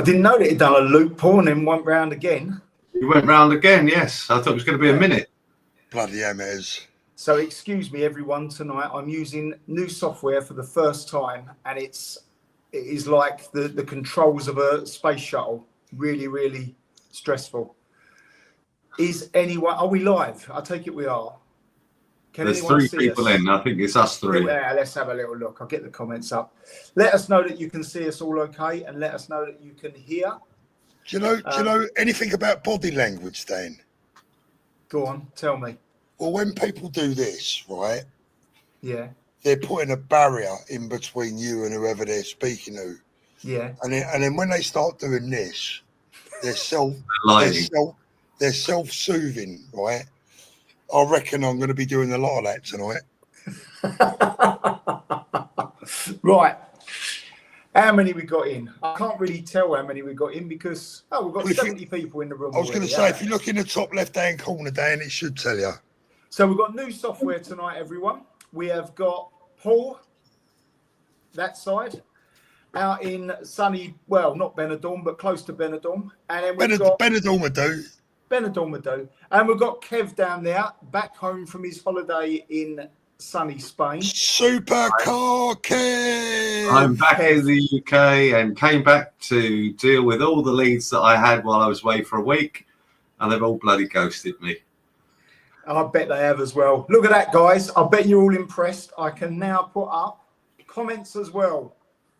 didn't know that he'd done a loop, Paul, and then went round again. He went round again, yes. I thought it was going to be a minute. Bloody amateurs. So excuse me, everyone. Tonight I'm using new software for the first time, and it is like the controls of a space shuttle. Really, really stressful. Is anyone? Are we live? I take it we are. There's 3 people in. I think it's us 3. Yeah, let's have a little look. I'll get the comments up. Let us know that you can see us all okay, and let us know that you can hear. Do you know anything about body language, Dan? Go on, tell me. Well, when people do this, right? Yeah. They're putting a barrier in between you and whoever they're speaking to. Yeah. And then when they start doing this, they're self-soothing, right? I reckon I'm going to be doing a lot of that tonight. Right. How many we got in? I can't really tell how many we got in because we've got 70 people in the room. I was going to say, if you look in the top left-hand corner, Dan, it should tell you. So we've got new software tonight, everyone. We have got Paul, that side, out in sunny, well, not Benidorm, but close to Benidorm. And then we've got Benidorm would do. Benidorm would do. And we've got Kev down there, back home from his holiday in sunny Spain. Supercar Kev! I'm back in the UK and came back to deal with all the leads that I had while I was away for a week, and they've all bloody ghosted me. I bet they have as well. Look at that, guys. I bet you're all impressed. I can now put up comments as well.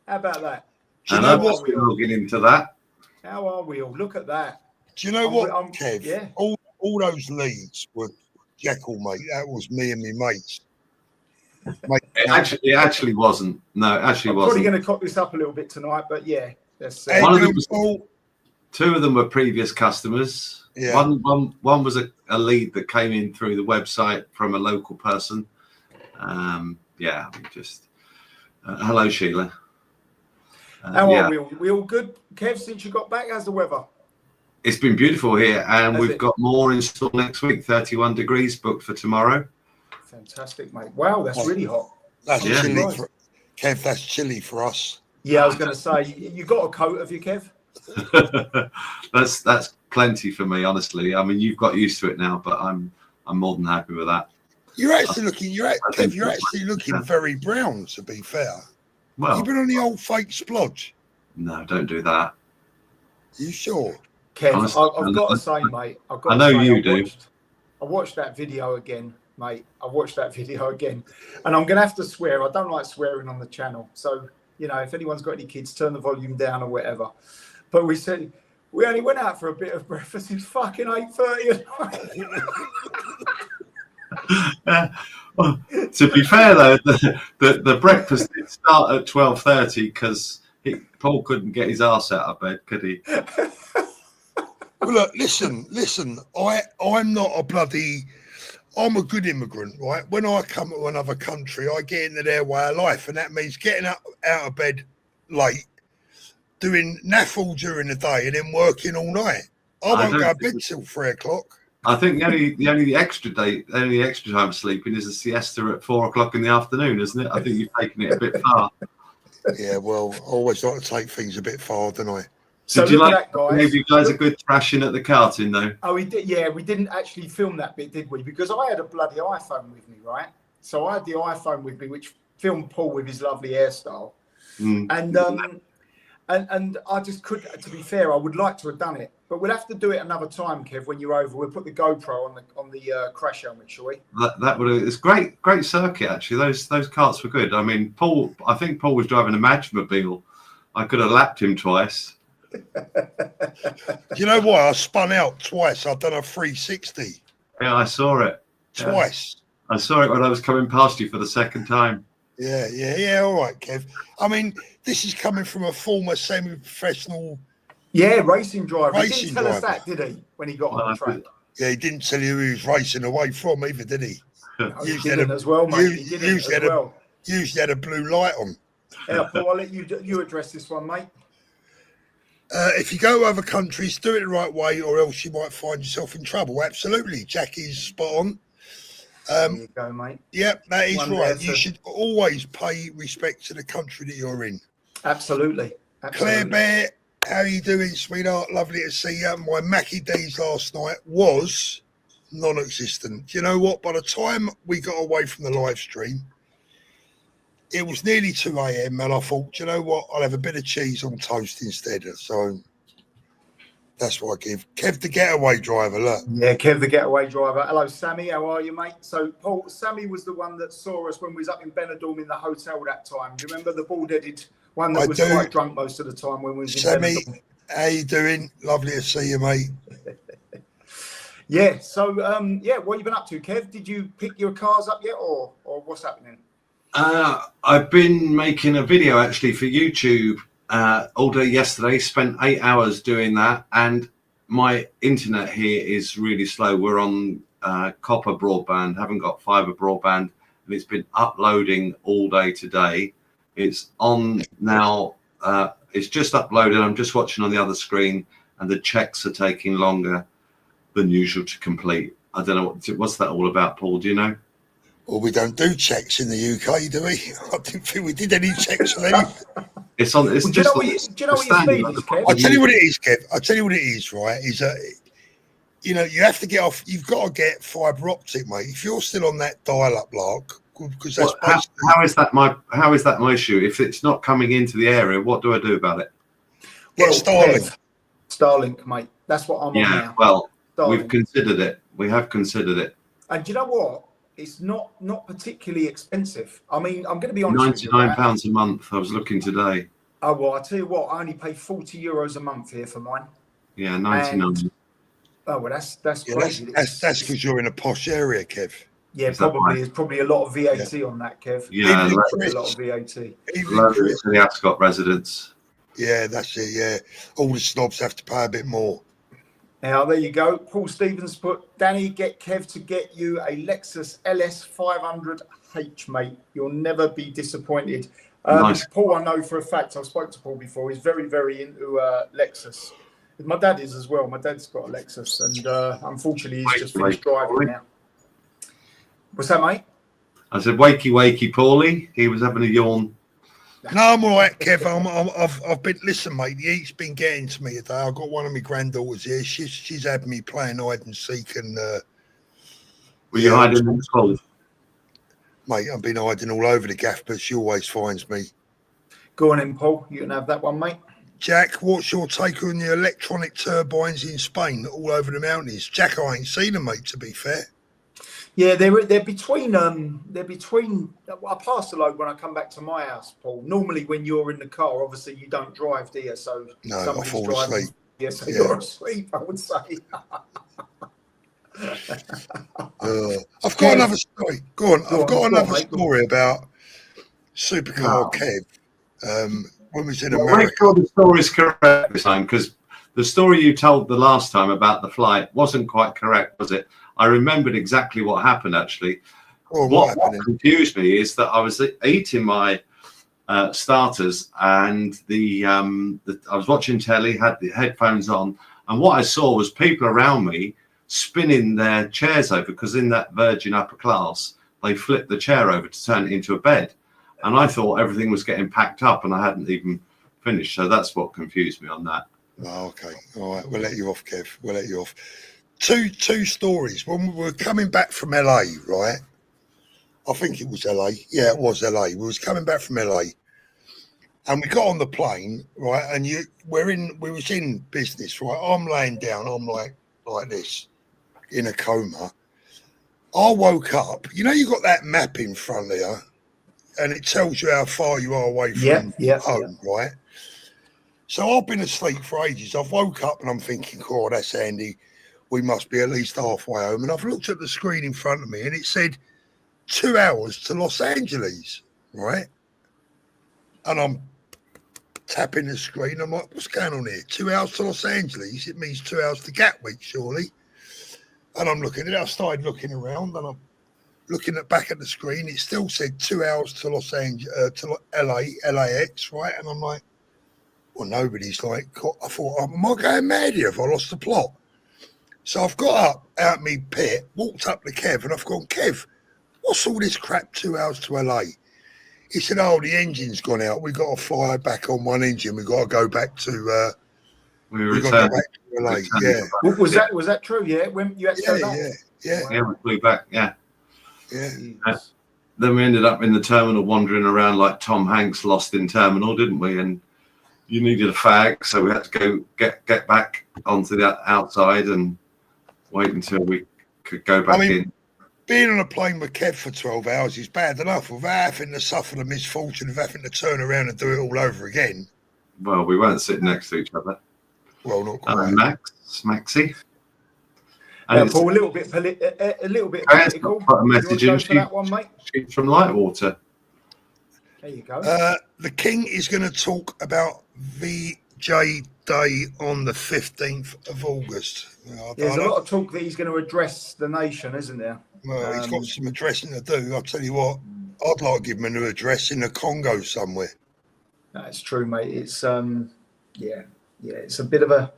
How about that? Do you know what? We're logging into that. How are we all? Look at that. Do you know what, Kev? Yeah. All those leads were Jekyll, mate. That was me and my mates. It actually wasn't. No, it actually wasn't. Probably going to cock this up a little bit tonight, but yeah. One of them was, 2 of them were previous customers. Yeah. One was a lead that came in through the website from a local person. Yeah, just hello, Sheila. How are we all? We all good? Kev, since you got back, how's the weather? It's been beautiful here, and we've got more in store next week. 31 degrees booked for tomorrow. Fantastic, mate. Wow, that's really hot. That's chilly for Kev. That's chilly for us. Yeah, I was going to say, you got a coat, have you, Kev? That's plenty for me, honestly. I mean, you've got used to it now, but I'm more than happy with that. You're actually looking very brown, to be fair. Well, you've been on the old fake splodge. No, don't do that. You sure? Kev, I've got to say, mate. I know you do. I watched that video again, mate. I watched that video again, and I'm going to have to swear. I don't like swearing on the channel, so if anyone's got any kids, turn the volume down or whatever. But we said we only went out for a bit of breakfast. It's fucking 8:30 at night. Well, to be fair though, the breakfast did start at 12:30 because Paul couldn't get his arse out of bed, could he? Well, look, listen. I'm a good immigrant, right? When I come to another country, I get into their way of life, and that means getting up out of bed late, doing naffle during the day, and then working all night. I won't go to bed till 3 o'clock. I think the only extra time sleeping is a siesta at 4 o'clock in the afternoon, isn't it? I think you've taken it a bit far. Yeah, well, I always like to take things a bit far, don't I? So did you like that, maybe you guys a good thrashing at the karting though? Oh, we did. Yeah, we didn't actually film that bit, did we? Because I had a bloody iPhone with me, right? So I had the iPhone with me, which filmed Paul with his lovely hairstyle, and I just couldn't. To be fair, I would like to have done it, but we'll have to do it another time, Kev. When you're over, we'll put the GoPro on the crash helmet, shall we? That would. It's great circuit actually. Those karts were good. I mean, I think Paul was driving a Magmobile. I could have lapped him twice. You know what? I spun out twice. I've done a 360. Yeah, I saw it. Twice. Yeah. I saw it when I was coming past you for the second time. Yeah. All right, Kev. I mean, this is coming from a former semi-professional. Yeah, racing driver. He didn't tell us that, did he? When he got on the track. Yeah, he didn't tell you who he was racing away from either, did he? He didn't as well, mate. He didn't as well. Usually had a blue light on. Yeah, Paul, I'll let you address this one, mate. If you go to other countries, do it the right way, or else you might find yourself in trouble. Absolutely, Jackie's spot on. There you go, mate. Yep, that is right. You should always pay respect to the country that you're in. Absolutely. Claire Bear, How are you doing, sweetheart? Lovely to see you. My Mackie D's last night was non-existent. You know what? By the time we got away from the live stream, it was nearly 2 a.m. and I thought, you know what? I'll have a bit of cheese on toast instead. So that's what I give. Kev the getaway driver, look. Yeah, Kev the getaway driver. Hello, Sammy. How are you, mate? So, Paul, Sammy was the one that saw us when we was up in Benidorm in the hotel that time. Do you remember the bald-headed one that was quite drunk most of the time when we was in Benidorm? Sammy, how you doing? Lovely to see you, mate. Yeah, so, yeah, what have you been up to, Kev? Did you pick your cars up yet or what's happening? I've been making a video actually for YouTube all day yesterday, spent 8 hours doing that, and my internet here is really slow. We're on copper broadband, haven't got fiber broadband, and it's been uploading all day today. It's on now, it's just uploaded. I'm just watching on the other screen, and the checks are taking longer than usual to complete. I don't know what's that all about, Paul, do you know? Well, we don't do checks in the UK, do we? I didn't think we did any checks on anything. It's on. It's Well, just. do you know what your speed is, Kev? I'll tell you what it is, Kev. I'll tell you what it is, right? Is that, you know, you have to get off. You've got to get fibre optic, mate. If you're still on that dial-up lark, because that's how is that my issue? If it's not coming into the area, what do I do about it? Well, Starlink. Starlink, mate. That's what I'm on now. Well, Starlink. we've considered it. We have considered it. And do you know what? It's not particularly expensive. I mean, I'm going to be honest. £99 a month. I was looking today. Oh well, I tell you what, I only pay €40 a month here for mine. Yeah, 99. Oh well, that's crazy. That's because you're in a posh area, Kev. Yeah, probably. There's probably a lot of VAT on that, Kev. Yeah, a lot of VAT. The Ascot residents. Yeah, that's it. Yeah, all the snobs have to pay a bit more. Now, there you go. Paul Stevens put, Danny, get Kev to get you a Lexus LS 500H, mate. You'll never be disappointed. Nice. Paul, I know for a fact, I've spoken to Paul before, he's very, very into Lexus. My dad is as well. My dad's got a Lexus, and unfortunately, he's just finished driving now. What's that, mate? I said, wakey, wakey, Paulie. He was having a yawn. No, I'm all right, Kev. I've been, listen, mate, the heat's been getting to me today. I've got one of my granddaughters here. She's had me playing hide and seek, and were you hiding in the cold? Mate, I've been hiding all over the gaff, but she always finds me. Go on in, Paul. You can have that one, mate. Jack, what's your take on the electronic turbines in Spain all over the mountains? Jack, I ain't seen them, mate, to be fair. Yeah, they're between. I pass a load when I come back to my house, Paul. Normally, when you're in the car, obviously you don't drive, do you? So no, I fall driving. asleep. Yeah, so you're asleep, I would say. I've got another story. Go on. I've got another story about Supercar Kev. When we was in America. Make sure the story's correct this time, because the story you told the last time about the flight wasn't quite correct, was it? I remembered exactly what happened, actually. Oh, what confused me is that I was eating my starters, and I was watching telly, had the headphones on, and what I saw was people around me spinning their chairs over, because in that Virgin upper class, they flipped the chair over to turn it into a bed. And I thought everything was getting packed up, and I hadn't even finished. So that's what confused me on that. Oh, okay. All right. We'll let you off, Kev. We'll let you off. Two stories. When we were coming back from LA, right? I think it was LA. Yeah, it was LA. We was coming back from LA, and we got on the plane, right? And we was in business, right? I'm laying down. I'm like this, in a coma. I woke up. You know, you got that map in front of you, and it tells you how far you are away from home, right? So I've been asleep for ages. I've woke up and I'm thinking, oh, that's handy. We must be at least halfway home. And I've looked at the screen in front of me, and it said 2 hours to Los Angeles, right? And I'm tapping the screen. I'm like, what's going on here? 2 hours to Los Angeles? It means 2 hours to Gatwick, surely. And I'm looking at it. I started looking around, and I'm looking back at the screen. It still said 2 hours to Los Angeles, to LAX, right? And I'm like, well, nobody's like, I thought, am I going mad here? Have I lost the plot? So I've got up out me pit, walked up to Kev, and I've gone, Kev, what's all this crap 2 hours to LA? He said, oh, the engine's gone out. We've got to fly back on one engine. We've got to go back to We We've got to returned. go back to LA. returned Yeah. Was that true? Yeah, when you had to go back? Yeah. Yeah, we flew back. Yeah. Jeez. Then we ended up in the terminal wandering around like Tom Hanks lost in terminal, didn't we? And you needed a fag, so we had to go get back onto the outside and wait until we could go back in. Being on a plane with Kev for 12 hours is bad enough without having to suffer the misfortune of having to turn around and do it all over again. Well, we weren't sitting next to each other. Well, not quite. Maxie. And Paul, a little bit political. Put a message in. For that one, mate? She's from Lightwater. There you go. The King is going to talk about VJ Day on the 15th of August. There's a lot of talk that he's going to address the nation, isn't there? Well, he's got some addressing to do. I'll tell you what, I'd like to give him an address in the Congo somewhere. That's true, mate. It's it's a bit of a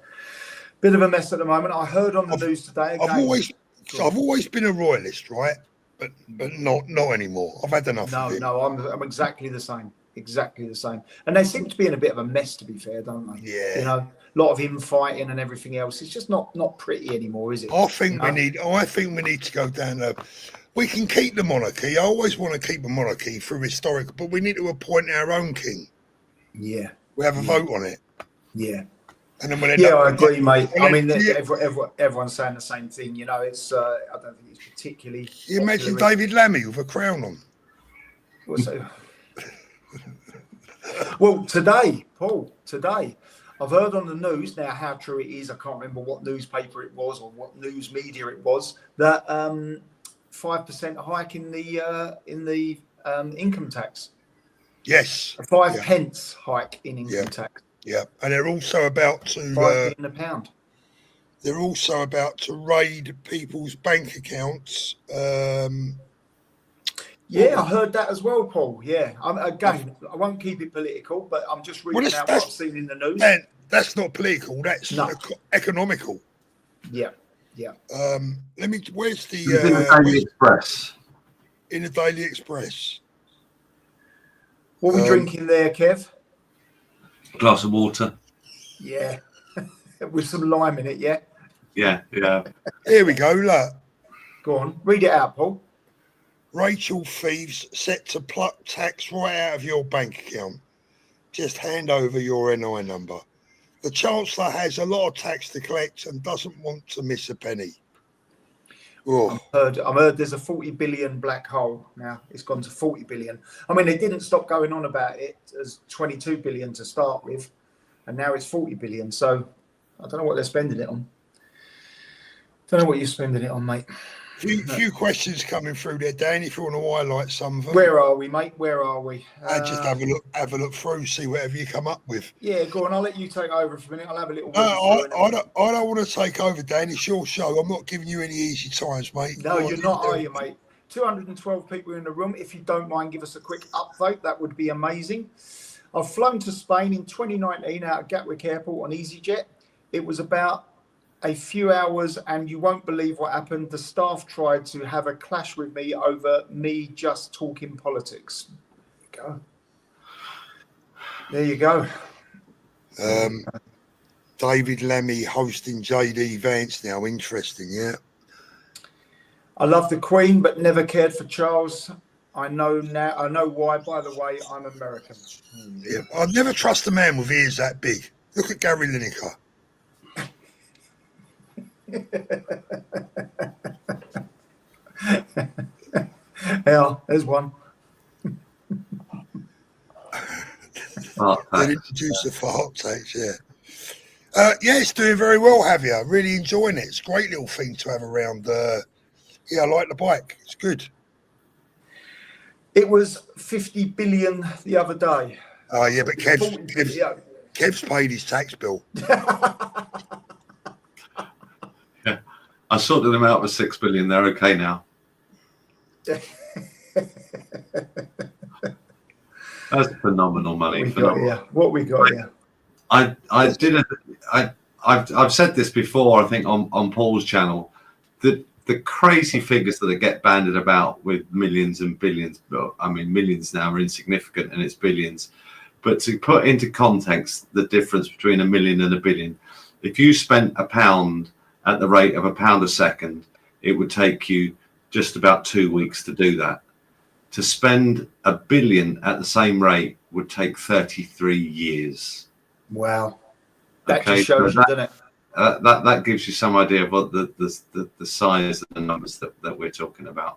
mess at the moment. I heard on the news today. Again, I've always been a royalist, right? But not anymore. I've had enough. No, I'm exactly the same. Exactly the same. And they seem to be in a bit of a mess, to be fair, don't they? Yeah. You know, a lot of infighting and everything else. It's just not pretty anymore, is it? I think we need to go down the. We can keep the monarchy. I always want to keep a monarchy through historic, but we need to appoint our own king. Yeah. We have a vote on it. Yeah. And then I agree, mate. I mean, everyone's saying the same thing. You know, it's. I don't think it's particularly. You imagine David Lammy with a crown on. Well, today, Paul, I've heard on the news now how true it is. I can't remember what newspaper it was or what news media it was that 5% hike in the income tax. Yes, a 5 pence hike in income tax. Yeah, and they're also about to £5 a pound. They're also about to raid people's bank accounts. Yeah, I heard that as well, Paul. Yeah, again, I won't keep it political, but I'm just reading out what I've seen in the news. Man, that's not political. That's economical. Yeah. Let me. Where's the Daily Express? In the Daily Express. What are we drinking there, Kev? Glass of water. Yeah, with some lime in it. Yeah. Yeah. Here we go. Look. Go on, read it out, Paul. Rachel thieves set to pluck tax right out of your bank account. Just hand over your NI number. The Chancellor has a lot of tax to collect and doesn't want to miss a penny. I've heard there's a 40 billion black hole now. It's gone to 40 billion. I mean, they didn't stop going on about it as 22 billion to start with, and now it's 40 billion. So I don't know what they're spending it on. Don't know what you're spending it on, mate. Few questions coming through there, Dan, if you want to highlight some of them. Where are we, mate? Where are we? Just have a look through, see whatever you come up with. Yeah, go on. I'll let you take over for a minute. I'll have a little. I don't want to take over, Dan. It's your show. I'm not giving you any easy times, mate. No, you're not, are you, mate? 212 people in the room. If you don't mind, give us a quick upvote. That would be amazing. I've flown to Spain in 2019 out of Gatwick Airport on EasyJet. It was about a few hours, and you won't believe what happened. The staff tried to have a clash with me over me just talking politics. There you go. David Lammy hosting JD Vance now. Interesting, yeah. I love the Queen, but never cared for Charles. I know why. By the way, I'm American. Yeah, I'd never trust a man with ears that big. Look at Gary Lineker. Yeah, there's one. They introduced the fart tax, yeah. It's doing very well, Javier. Really enjoying it. It's a great little thing to have around. I like the bike. It's good. It was 50 billion the other day. Oh, yeah, but Kev's paid his tax bill. Yeah, I sorted them out for 6 billion. They're okay now. That's phenomenal money. What we got here? I've said this before. I think on Paul's channel, the crazy figures that get banded about with millions and billions. I mean, millions now are insignificant, and it's billions. But to put into context the difference between a million and a billion, if you spent £1 at the rate of £1 a second, it would take you just about 2 weeks to do that. To spend £1 billion at the same rate would take 33 years. Wow. That just shows you, doesn't it? That gives you some idea of what the size of the numbers that we're talking about.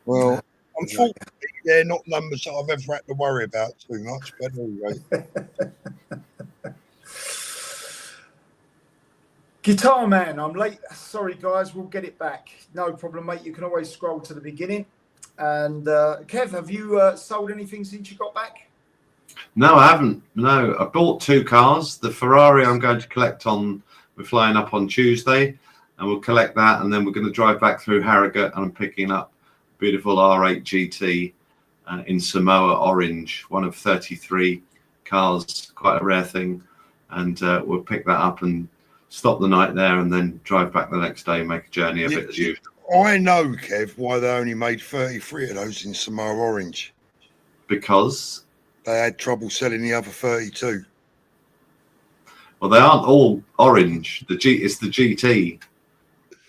Well, unfortunately, they're not numbers that I've ever had to worry about too much, but anyway. Guitar Man, I'm late. Sorry, guys, we'll get it back. No problem, mate. You can always scroll to the beginning. And Kev, have you sold anything since you got back? No, I haven't. No, I bought 2 cars. The Ferrari I'm going to collect on, we're flying up on Tuesday, and we'll collect that, and then we're going to drive back through Harrogate, and I'm picking up a beautiful R8 GT in Samoa orange, one of 33 cars, quite a rare thing, and we'll pick that up and stop the night there, and then drive back the next day and make a journey of it as usual. I know, Kev, why they only made 33 of those in Samoa orange. Because they had trouble selling the other 32. Well, they aren't all orange. It's the GT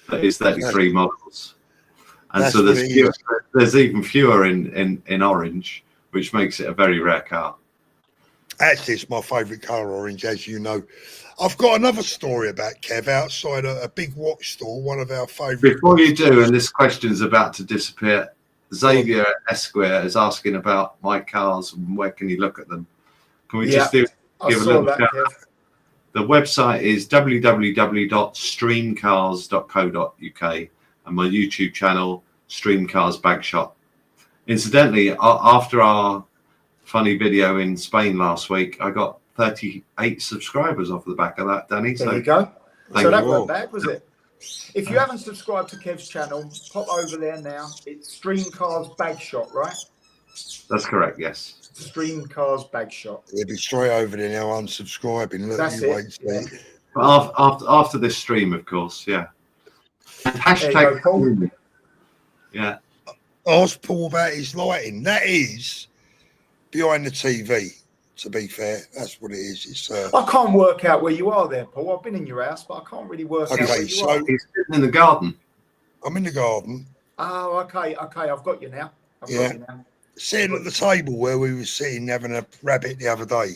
that is 33 models, and so there's even fewer in orange, which makes it a very rare car. Actually, it's my favourite colour, orange, as you know. I've got another story about Kev outside a big watch store, one of our favourite. Before you do, and this question's about to disappear, Xavier Esquire is asking about my cars and where can you look at them. Can we just give a little shout out? The website is www.streamcars.co.uk and my YouTube channel, Streamcars Bagshot. Incidentally, after our funny video in Spain last week, I got 38 subscribers off the back of that, Danny. There you go. So that went bad, was it? If you haven't subscribed to Kev's channel, pop over there now. It's Streamcars Bagshot, right? That's correct, yes. Streamcars Bagshot. You'll be straight over there now unsubscribing. Look, that's it. Yeah. After this stream, of course, yeah. Hashtag Paul. Yeah. Ask Paul about his lighting. That is behind the TV. To be fair, that's what it is. It's, I can't work out where you are there, Paul. I've been in your house, but I can't really work out where you are. He's sitting in the garden. I'm in the garden. Oh, okay. I've got you now. Got you now. Sitting at the table where we were sitting having a rabbit the other day.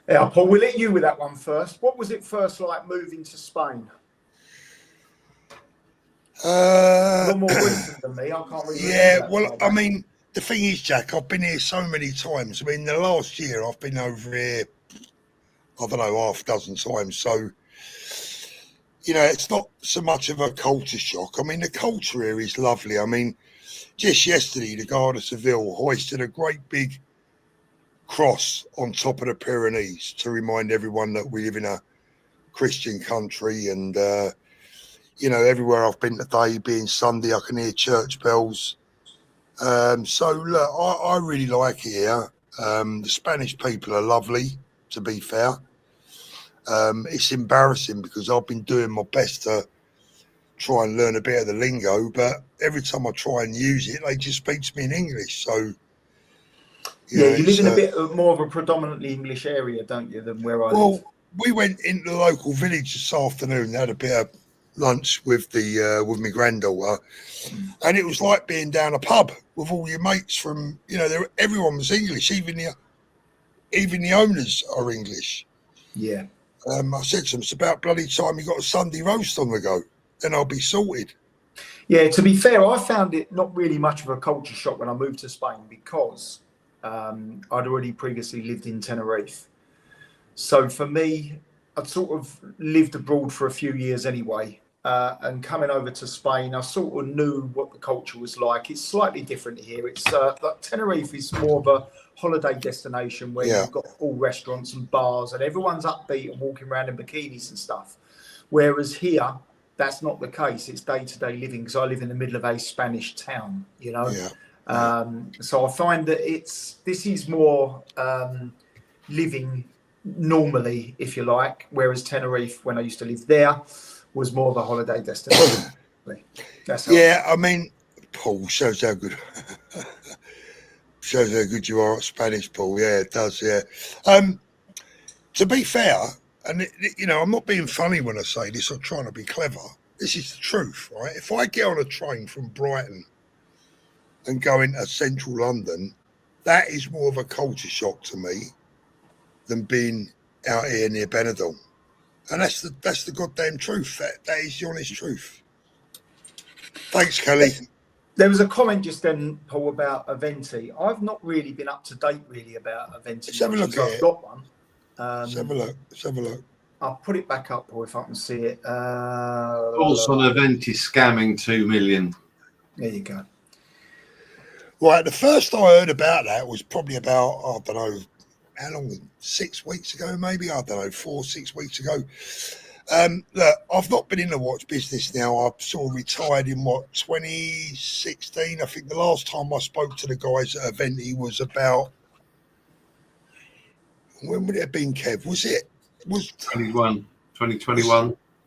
Yeah, Paul, we'll let you with that one first. What was it first like moving to Spain? A lot more recent than me. I can't really. Yeah, well, I mean, the thing is, Jack, I've been here so many times. I mean, the last year I've been over here, I don't know, half a dozen times. So, you know, it's not so much of a culture shock. I mean, the culture here is lovely. I mean, just yesterday, the Guard of Seville hoisted a great big cross on top of the Pyrenees to remind everyone that we live in a Christian country. And, you know, everywhere I've been today, being Sunday, I can hear church bells. So, look, I really like it here. The Spanish people are lovely, to be fair. It's embarrassing because I've been doing my best to try and learn a bit of the lingo, but every time I try and use it, they just speak to me in English. So, you live in a bit more of a predominantly English area, don't you, than where I live? Well, we went into the local village this afternoon, had a bit of lunch with with my granddaughter, and it was like being down a pub with all your mates from, you know, everyone was English, even the owners are English. Yeah. I said to them, it's about bloody time you got a Sunday roast on the go, then I'll be sorted. Yeah, to be fair, I found it not really much of a culture shock when I moved to Spain because I'd already previously lived in Tenerife. So for me, I'd sort of lived abroad for a few years anyway. And coming over to Spain, I sort of knew what the culture was like. It's slightly different here. It's like Tenerife is more of a holiday destination where you've got all restaurants and bars and everyone's upbeat and walking around in bikinis and stuff. Whereas here, that's not the case. It's day-to-day living because I live in the middle of a Spanish town, you know. Yeah. So I find that this is more living normally, if you like, whereas Tenerife, when I used to live there, was more of a holiday destination. That's how I mean, Paul shows how good. Shows how good you are at Spanish, Paul. Yeah, it does. Yeah. To be fair, and you know, I'm not being funny when I say this. I'm trying to be clever. This is the truth, right? If I get on a train from Brighton and go into central London, that is more of a culture shock to me than being out here near Benidorm. And that's the goddamn truth. That is the honest truth. Thanks, Kelly. There was a comment just then, Paul, about Aventi. I've not really been up to date really about Aventi. Let's have a look at it. I've got one. Let's have a look. Let's have a look. I'll put it back up, Paul, if I can see it. Also on Aventi scamming 2 million. There you go. Right, the first I heard about that was probably about, I don't know, how long? 6 weeks ago, maybe? I don't know, 4-6 weeks ago. Look, I've not been in the watch business now. I've sort of retired in 2016. I think the last time I spoke to the guys at Aventi was about, when would it have been, Kev? Was 2021?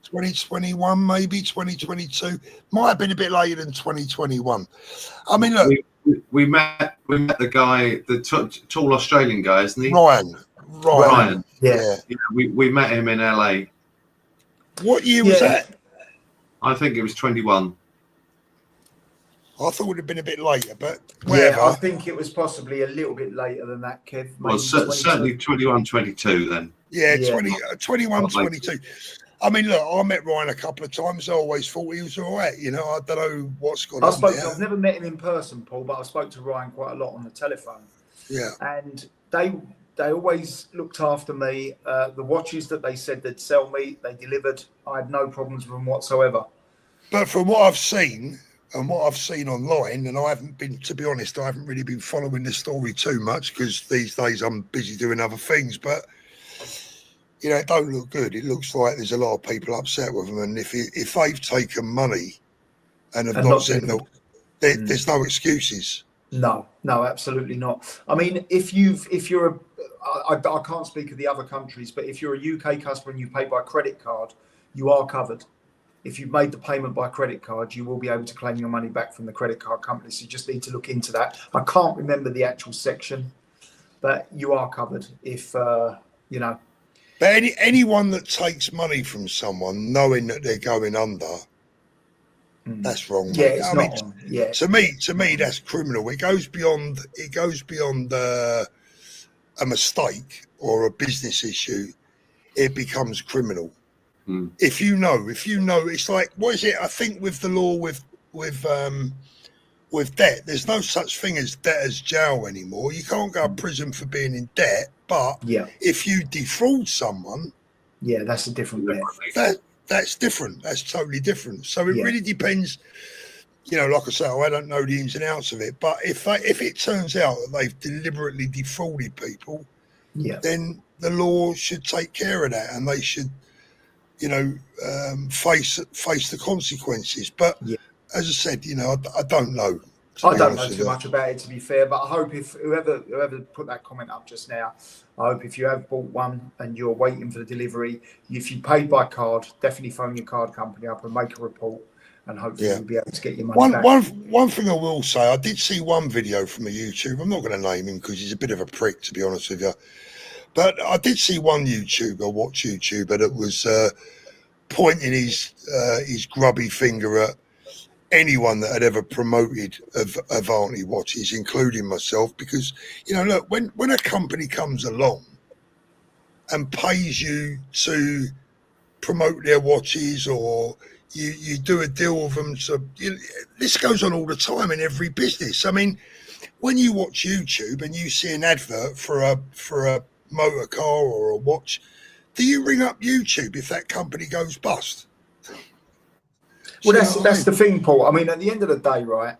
2021, maybe 2022. Might have been a bit later than 2021. I mean, look, we met the guy, the tall Australian guy, isn't he? Ryan. Yeah. We met him in LA. What year was that? I think it was 21. I thought it would have been a bit later, but whatever. Yeah, I think it was possibly a little bit later than that, Kev. Well, certainly 21, 22 then. Yeah, 21, 22. I mean, look, I met Ryan a couple of times. I always thought he was all right. You know, I don't know what's gone on there. I've never met him in person, Paul, but I spoke to Ryan quite a lot on the telephone. Yeah. And they always looked after me. The watches that they said they'd sell me, they delivered. I had no problems with them whatsoever. But from what I've seen and what I've seen online, and I haven't been, to be honest, I haven't really been following the story too much because these days I'm busy doing other things. But, you know, it don't look good. It looks like there's a lot of people upset with them. And if they've taken money and have not sent them, there's no excuses. No, absolutely not. I mean, I can't speak of the other countries, but if you're a UK customer and you pay by credit card, you are covered. If you've made the payment by credit card, you will be able to claim your money back from the credit card company. So you just need to look into that. I can't remember the actual section, but you are covered if, you know. But anyone that takes money from someone knowing that they're going under, that's wrong. Yeah, it's not on. Yeah. To me, that's criminal. It goes beyond a mistake or a business issue. It becomes criminal. If you know, it's like, what is it? I think with the law with debt, there's no such thing as debtor's jail anymore. You can't go to prison for being in debt, but if you defraud someone, that's a different bit. That's different. That's totally different. So it really depends. You know, like I say, I don't know the ins and outs of it, but if it turns out that they've deliberately defrauded people, then the law should take care of that, and they should, you know, face the consequences. But as I said, you know, I don't know. I don't know too much about it, to be fair, but I hope if whoever put that comment up just now, I hope if you have bought one and you're waiting for the delivery, if you paid by card, definitely phone your card company up and make a report, and hopefully you'll be able to get your money back. One thing I will say, I did see one video from a YouTube. I'm not going to name him because he's a bit of a prick, to be honest with you. But I did see one watch YouTuber that was pointing his grubby finger at anyone that had ever promoted Aventi watches, including myself, because, you know, look, when a company comes along and pays you to promote their watches, or you do a deal with them, so this goes on all the time in every business. I mean, when you watch YouTube and you see an advert for a motor car or a watch, do you ring up YouTube if that company goes bust? Well, that's the thing, Paul. I mean, at the end of the day, right,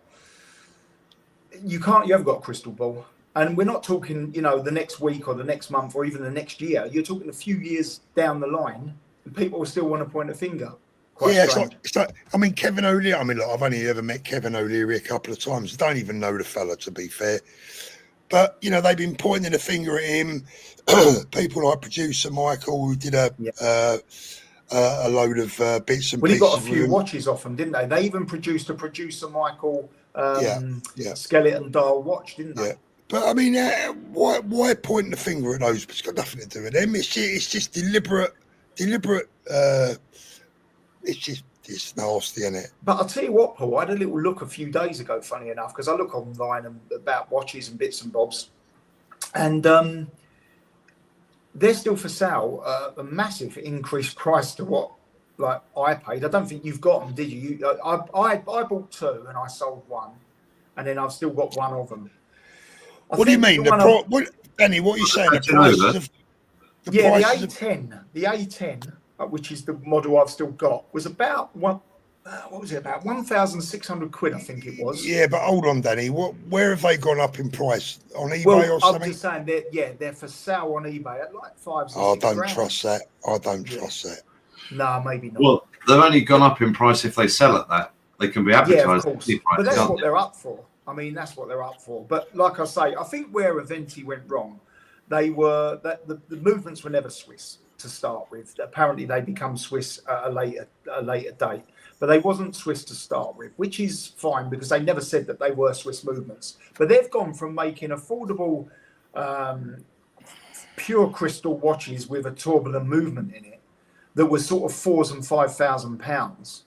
you haven't got a crystal ball. And we're not talking, you know, the next week or the next month or even the next year. You're talking a few years down the line, and people will still want to point a finger. It's like, I mean, Kevin O'Leary. I mean, look, I've only ever met Kevin O'Leary a couple of times. I don't even know the fella, to be fair. But, you know, they've been pointing a finger at him. People like producer Michael, who did a load of bits and pieces. Well, he got a few watches off them, didn't they? They even produced a producer Michael skeleton dial watch, didn't they? But I mean, why pointing the finger at those? It's got nothing to do with them. It's just deliberate. It's nasty, isn't it? But I'll tell you what, Paul, I had a little look a few days ago, funny enough, because I look online about watches and bits and bobs. And they're still for sale, a massive increased price to what like I paid. I don't think you've got them, did you? I bought two and I sold one, and then I've still got one of them. What do you mean? Danny, what are you saying? The prices of the A10, the A10, which is the model I've still got, was about what was it? About 1,600 quid, I think it was. Yeah, but hold on, Danny. Where have they gone up in price? On eBay or something? I'm just saying they're for sale on eBay at like 5 I don't trust that. I don't trust that. No, maybe not. Well, they've only gone up in price if they sell at that. They can be advertised. Yeah, of course. But that's what they're up for. I mean, that's what they're up for. But like I say, I think where Aventi went wrong, they were that the movements were never Swiss to start with. Apparently, they become Swiss at a later date. But they wasn't Swiss to start with, which is fine because they never said that they were Swiss movements. But they've gone from making affordable, pure crystal watches with a turbulent movement in it that was sort of £4,000 and £5,000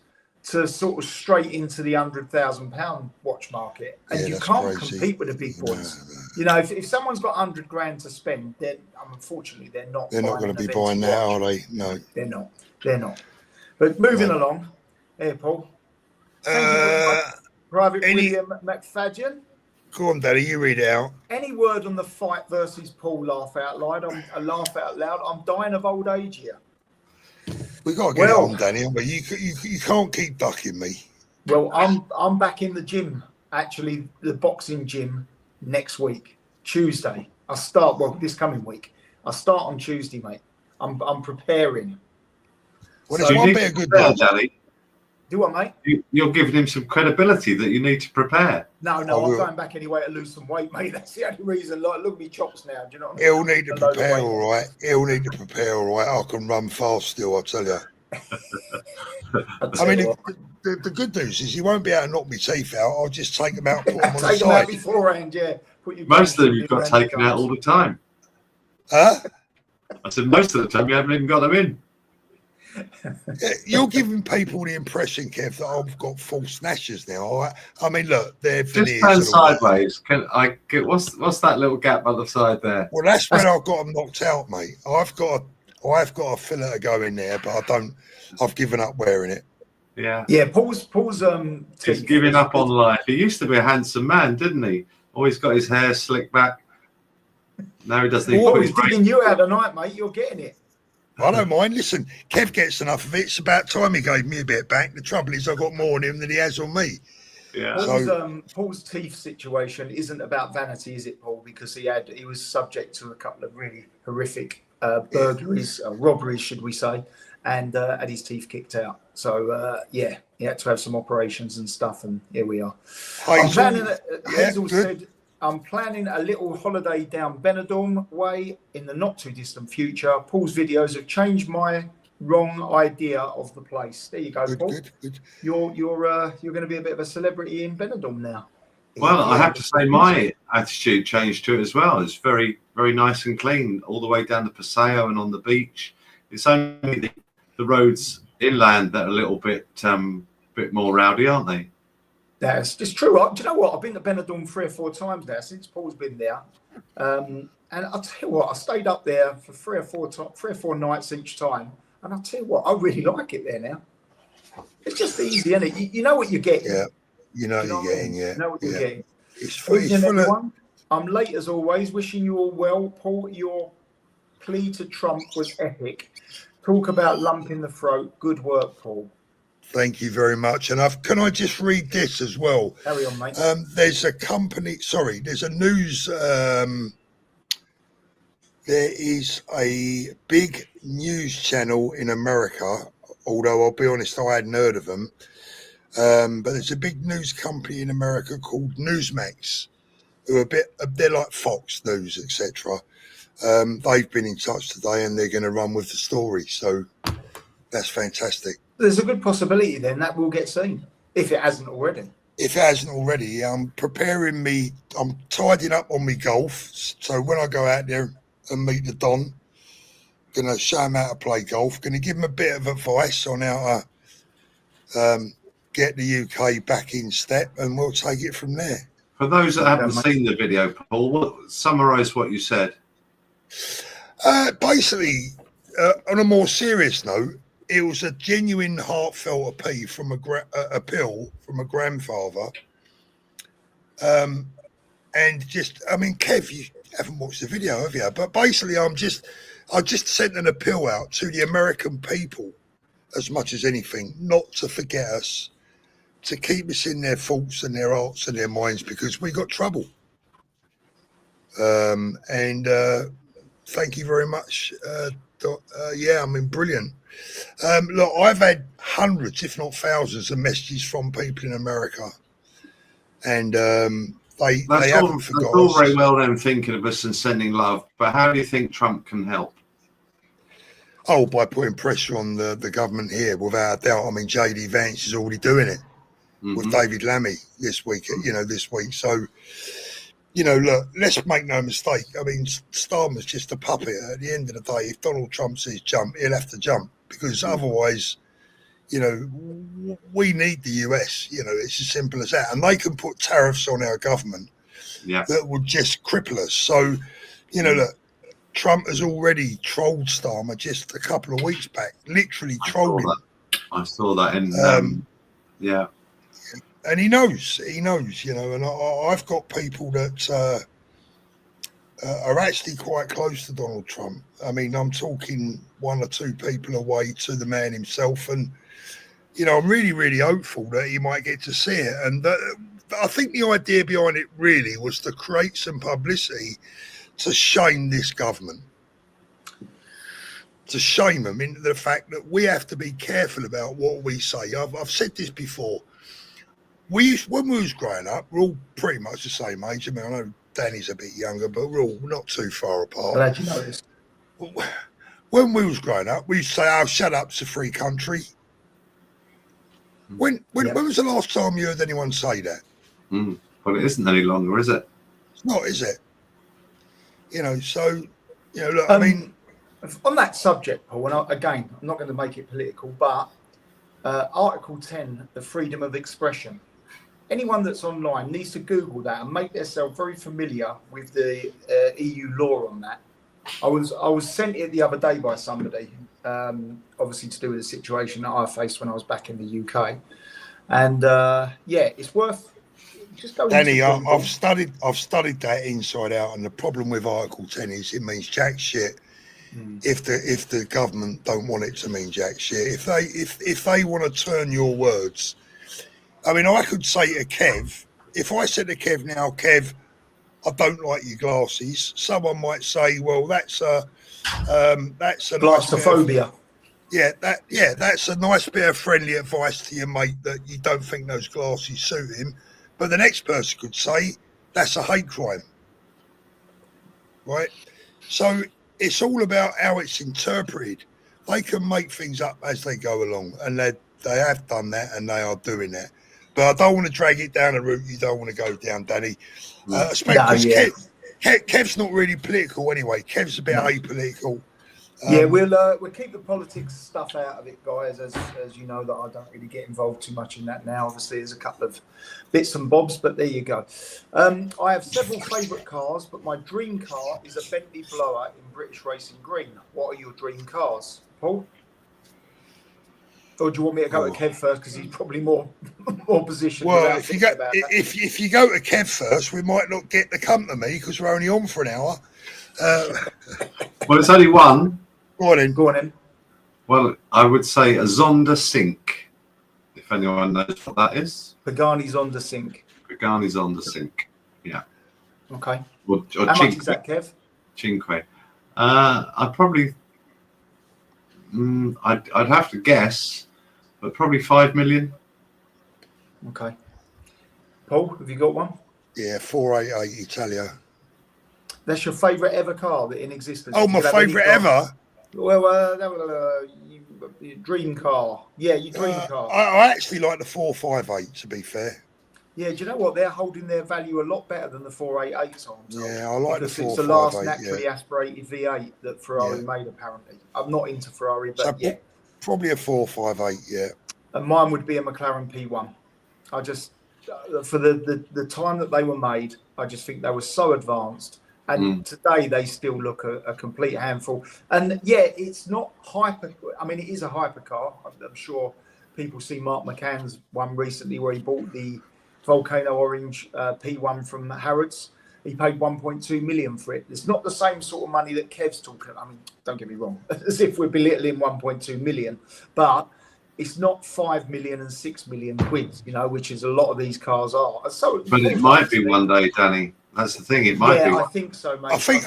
to sort of straight into the £100,000 watch market. And you can't compete with the big boys. No. You know, if someone's got 100 grand to spend, then unfortunately they're not. They're not going to be buying that, are they? No, they're not. They're not. But moving along. Here, Paul. Private William McFadden. Go on, Daddy, you read it out. Any word on the fight versus Paul? Laugh out loud. I'm dying of old age here. We got to get it on, Danny. But you can't keep ducking me. Well, I'm back in the gym. Actually, the boxing gym next week, Tuesday. I start this coming week. I start on Tuesday, mate. I'm preparing. Well, so one bit of good Daddy. Do what, mate? You're giving him some credibility that you need to prepare. No, I'm going back anyway to lose some weight, mate. That's the only reason. Like, look at me chops now. Do you know what I mean? He'll need to prepare all right. He'll need to prepare all right. I can run fast still, I tell you. I mean, the good news is he won't be able to knock me teeth out. I'll just take them out and put them on the side. Take them out beforehand, yeah. Most of them you've got taken out all the time. Huh? I said most of the time you haven't even got them in. You're giving people the impression, Kev, that I've got full snatches now. I mean, look, they're just turn sideways. Can I get what's that little gap on the side there? Well, that's when I've got them knocked out, mate. I've got a fillet to go in there, but I've given up wearing it. Yeah. Paul's he's giving up on life. He used to be a handsome man, didn't he? Always got his hair slicked back. Now he doesn't. He's digging you out tonight, mate. You're getting it. I don't mind. Listen, Kev gets enough of it. It's about time he gave me a bit back. The trouble is I've got more on him than he has on me. Yeah. Paul's teeth situation isn't about vanity, is it, Paul? Because he was subject to a couple of really horrific burglaries, robberies, should we say, and had his teeth kicked out. So, he had to have some operations and stuff, and here we are. Hazel said, I'm planning a little holiday down Benidorm way in the not too distant future. Paul's videos have changed my wrong idea of the place. There you go, Paul. Good. You're going to be a bit of a celebrity in Benidorm now. Well, I have to say my attitude changed to it as well. It's very, very nice and clean all the way down the Paseo and on the beach. It's only the roads inland that are a little bit more rowdy, aren't they? That's just true. Do you know what? I've been to Benidorm 3 or 4 times now since Paul's been there. And I'll tell you what, I stayed up there for 3 or 4 nights each time. And I'll tell you what, I really like it there now. It's just easy, isn't it? You know what you're getting. Yeah, you know what you're getting, yeah. You know what you're getting. It's free, everyone. I'm late as always. Wishing you all well. Paul, your plea to Trump was epic. Talk about lump in the throat. Good work, Paul. Thank you very much. And can I just read this as well? Carry on, mate. There's a news. There is a big news channel in America, although I'll be honest, I hadn't heard of them. But there's a big news company in America called Newsmax, who they're like Fox News, etc. They've been in touch today and they're going to run with the story. So that's fantastic. There's a good possibility then that will get seen if it hasn't already. if it hasn't already, I'm tidying up on my golf. So when I go out there and meet the Don, going to show him how to play golf, going to give him a bit of advice on how to get the UK back in step, and we'll take it from there. For those that haven't seen the video, Paul, summarise what you said. Basically, on a more serious note, it was a genuine, heartfelt appeal from a grandfather. And just, I mean, Kev, you haven't watched the video, have you? But basically, I just sent an appeal out to the American people, as much as anything, not to forget us, to keep us in their thoughts and their hearts and their minds, because we got trouble. Thank you very much. Yeah, I mean, brilliant. Look, I've had hundreds, if not thousands, of messages from people in America, and they haven't forgotten. That's all very well them thinking of us and sending love, but how do you think Trump can help? Oh, by putting pressure on the government here, without a doubt. I mean, JD Vance is already doing it with David Lammy this week. So, look, let's make no mistake. I mean, Starmer's just a puppet. At the end of the day, if Donald Trump says jump, he'll have to jump, because otherwise, we need the US. It's as simple as that. And they can put tariffs on our government that would just cripple us. So, look, Trump has already trolled Starmer just a couple of weeks back, literally trolled him. I saw that in, yeah. And he knows, and I've got people that are actually quite close to Donald Trump. I mean, I'm talking one or two people away to the man himself. And, I'm really, really hopeful that he might get to see it. And I think the idea behind it really was to create some publicity to shame this government. To shame them into the fact that we have to be careful about what we say. I've said this before. When we was growing up, we're all pretty much the same age. I mean, I know Danny's a bit younger, but we're all not too far apart. Glad you noticed. When we was growing up, we used to say, "Oh, shut up, it's a free country." When was the last time you heard anyone say that? Well, it isn't any longer, is it? It's not, is it? Look, I mean, on that subject, Paul, and again, I'm not going to make it political, but Article 10, the freedom of expression. Anyone that's online needs to Google that and make themselves very familiar with the EU law on that. I was sent it the other day by somebody, obviously to do with the situation that I faced when I was back in the UK, and it's worth just going. Danny, I've studied that inside out, and the problem with Article 10 is it means jack shit. If the government don't want it to mean jack shit, if they want to turn your words, I mean, I could say to Kev, if I said to Kev now, Kev, I don't like your glasses, someone might say, well, that's a glassophobia. That's a nice bit of friendly advice to your mate that you don't think those glasses suit him. But the next person could say that's a hate crime, right? So it's all about how it's interpreted. They can make things up as they go along, and they have done that, and they are doing that. But I don't want to drag it down a route you don't want to go down, Danny. Kev's not really political anyway. Kev's a bit apolitical. We'll keep the politics stuff out of it, guys, as you know that I don't really get involved too much in that now. Obviously, there's a couple of bits and bobs, but there you go. I have several favourite cars, but my dream car is a Bentley Blower in British Racing Green. What are your dream cars, Paul? Or do you want me to go to Kev first, because he's probably more positioned? Well, if you go to Kev first, we might not get to come to me because we're only on for an hour. Well, it's only one. Go on in. Well, I would say a Zonda Sync, if anyone knows what that is. Pagani Zonda Sync. Pagani Zonda Sync, yeah. Okay. Or how much is that, Kev? Cinque. I'd probably, I'd have to guess, but probably 5 million. Okay. Paul, have you got one? Yeah, 488 Italia. That's your favourite ever car in existence? Oh, my favourite ever? Well, your dream car. Yeah, your dream car. I actually like the 458, to be fair. Yeah, do you know what? They're holding their value a lot better than the 488s. Yeah, I like the 458. Because it's the last naturally aspirated V8 that Ferrari made, apparently. I'm not into Ferrari, but so probably a 458, yeah. And mine would be a McLaren P1. I just, for the time that they were made, I just think they were so advanced. And today they still look a complete handful. And yeah, it's not hyper. I mean, it is a hypercar. I'm sure people see Mark McCann's one recently where he bought the Volcano Orange P1 from Harrods. He paid 1.2 million for it. It's not the same sort of money that Kev's talking. I mean, don't get me wrong, as if we're belittling 1.2 million, but it's not 5 million and 6 million quid, you know, which is a lot of these cars are. So, but it might be one day, Danny. That's the thing. It might be. I think so, mate. I think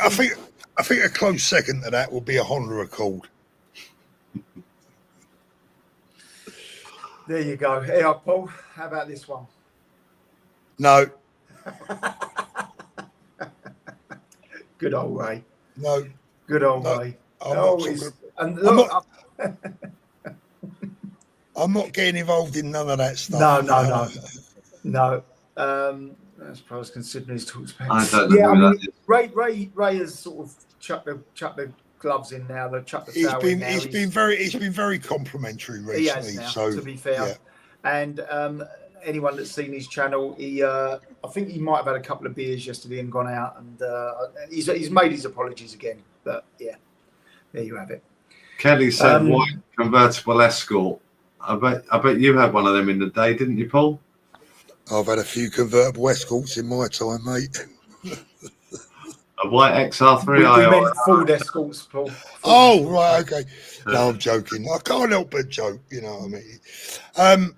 a close second to that will be a Honda Accord. There you go. Hey, Paul, how about this one? No. Good old Ray. No. Good old Ray. I'm not getting involved in none of that stuff. No. I suppose I was considering his talks. I don't know. I mean, Ray has sort of chucked the gloves in now. They've chucked the towel in now. He's been very complimentary recently. He has now, so, to be fair. Yeah. And anyone that's seen his channel, I think he might have had a couple of beers yesterday and gone out, and he's made his apologies again. But yeah, there you have it. Kelly said, "White convertible Escort." I bet you had one of them in the day, didn't you, Paul? I've had a few convertible Escorts in my time, mate. A white XR3. We meant Ford Escorts, Paul. Oh, right, okay. No, I'm joking. I can't help but joke. You know what I mean?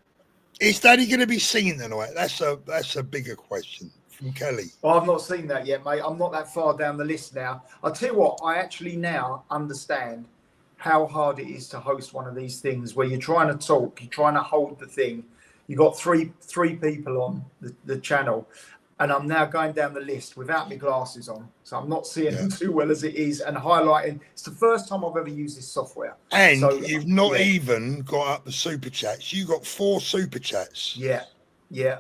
Is Daddy going to be seen tonight? That's a bigger question from Kelly. Well, I've not seen that yet, mate. I'm not that far down the list now. I'll tell you what, I actually now understand how hard it is to host one of these things where you're trying to talk, you're trying to hold the thing. You've got three people on the channel, and I'm now going down the list without my glasses on, so I'm not seeing them too well as it is, and highlighting. It's the first time I've ever used this software. And so, you've not even got up the super chats. You got 4 super chats. Yeah.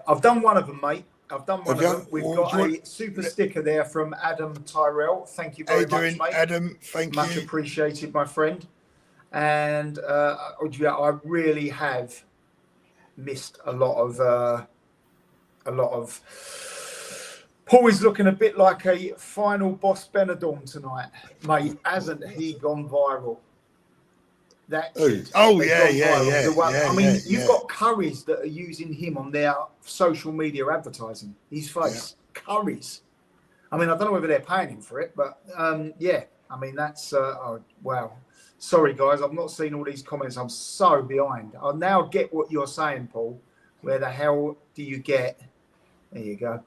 I've done one of them, mate. I've done one of them. We've got a super sticker there from Adam Tyrell. Thank you very much, mate. Adam, thank you. Much appreciated, my friend. And I really have missed a lot of Paul is looking a bit like a final boss Benidorm tonight, mate. Hasn't he gone viral? That kid, you've got Currys that are using him on their social media advertising. His face, Currys. I mean, I don't know whether they're paying him for it, but I mean, that's wow. Sorry, guys, I've not seen all these comments. I'm so behind. I'll now get what you're saying, Paul. Where the hell do you get? There you go.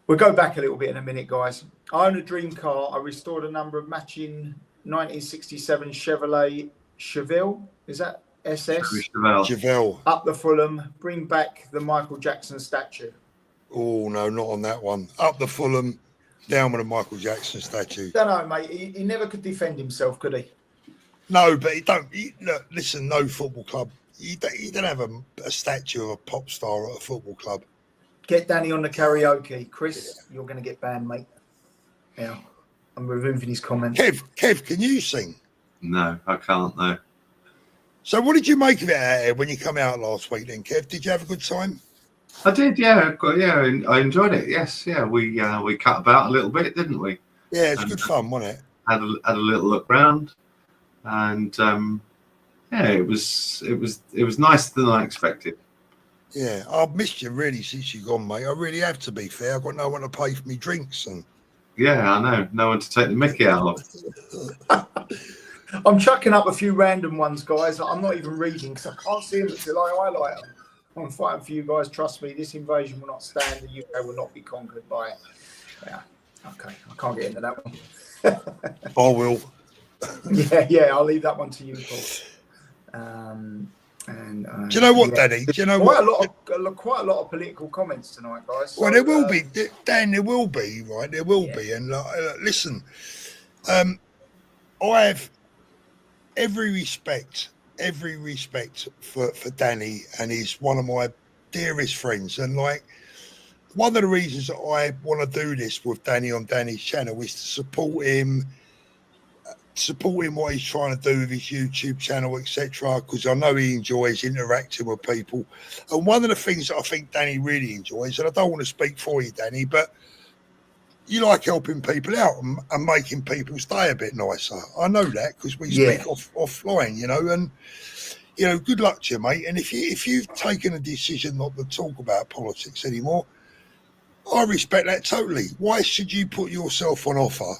We'll go back a little bit in a minute, guys. I own a dream car. I restored a number of matching 1967 Chevrolet Chevelle. Is that SS? Chevelle. Up the Fulham. Bring back the Michael Jackson statue. Oh, no, not on that one. Up the Fulham. Down with a Michael Jackson statue. Don't know, mate. He never could defend himself, could he? No, but look, listen, no football club. You don't have a statue of a pop star at a football club. Get Danny on the karaoke. Chris, you're going to get banned, mate. Yeah, I'm removing his comments. Kev, can you sing? No, I can't, no. So what did you make of it when you come out last week then, Kev? Did you have a good time? I did, yeah. I enjoyed it, yes. Yeah, we cut about a little bit, didn't we? Yeah, it's good fun, wasn't it? Had a little look round. And it was nicer than I expected. Yeah, I've missed you really since you've gone, mate. I really have, to be fair. I've got no one to pay for me drinks. And yeah, I know. No one to take the mickey out of. I'm chucking up a few random ones, guys. I'm not even reading because I can't see them until I highlight them. I'm fighting for you guys. Trust me, this invasion will not stand. The UK will not be conquered by it. Yeah, okay. I can't get into that one. I will. Yeah, I'll leave that one to you, Paul. Do you know what, Danny? Do you know quite a lot of political comments tonight, guys. Well, there will be, Dan. There will be, right? There will be. And listen, I have every respect for Danny, and he's one of my dearest friends, and like one of the reasons that I want to do this with Danny on Danny's channel is to support him what he's trying to do with his YouTube channel, etc. Because I know he enjoys interacting with people, and one of the things that I think Danny really enjoys, and I don't want to speak for you, Danny, but you like helping people out and making people's day a bit nicer. I know that because we speak offline, and good luck to you, mate. And if you've taken a decision not to talk about politics anymore, I respect that totally. Why should you put yourself on offer?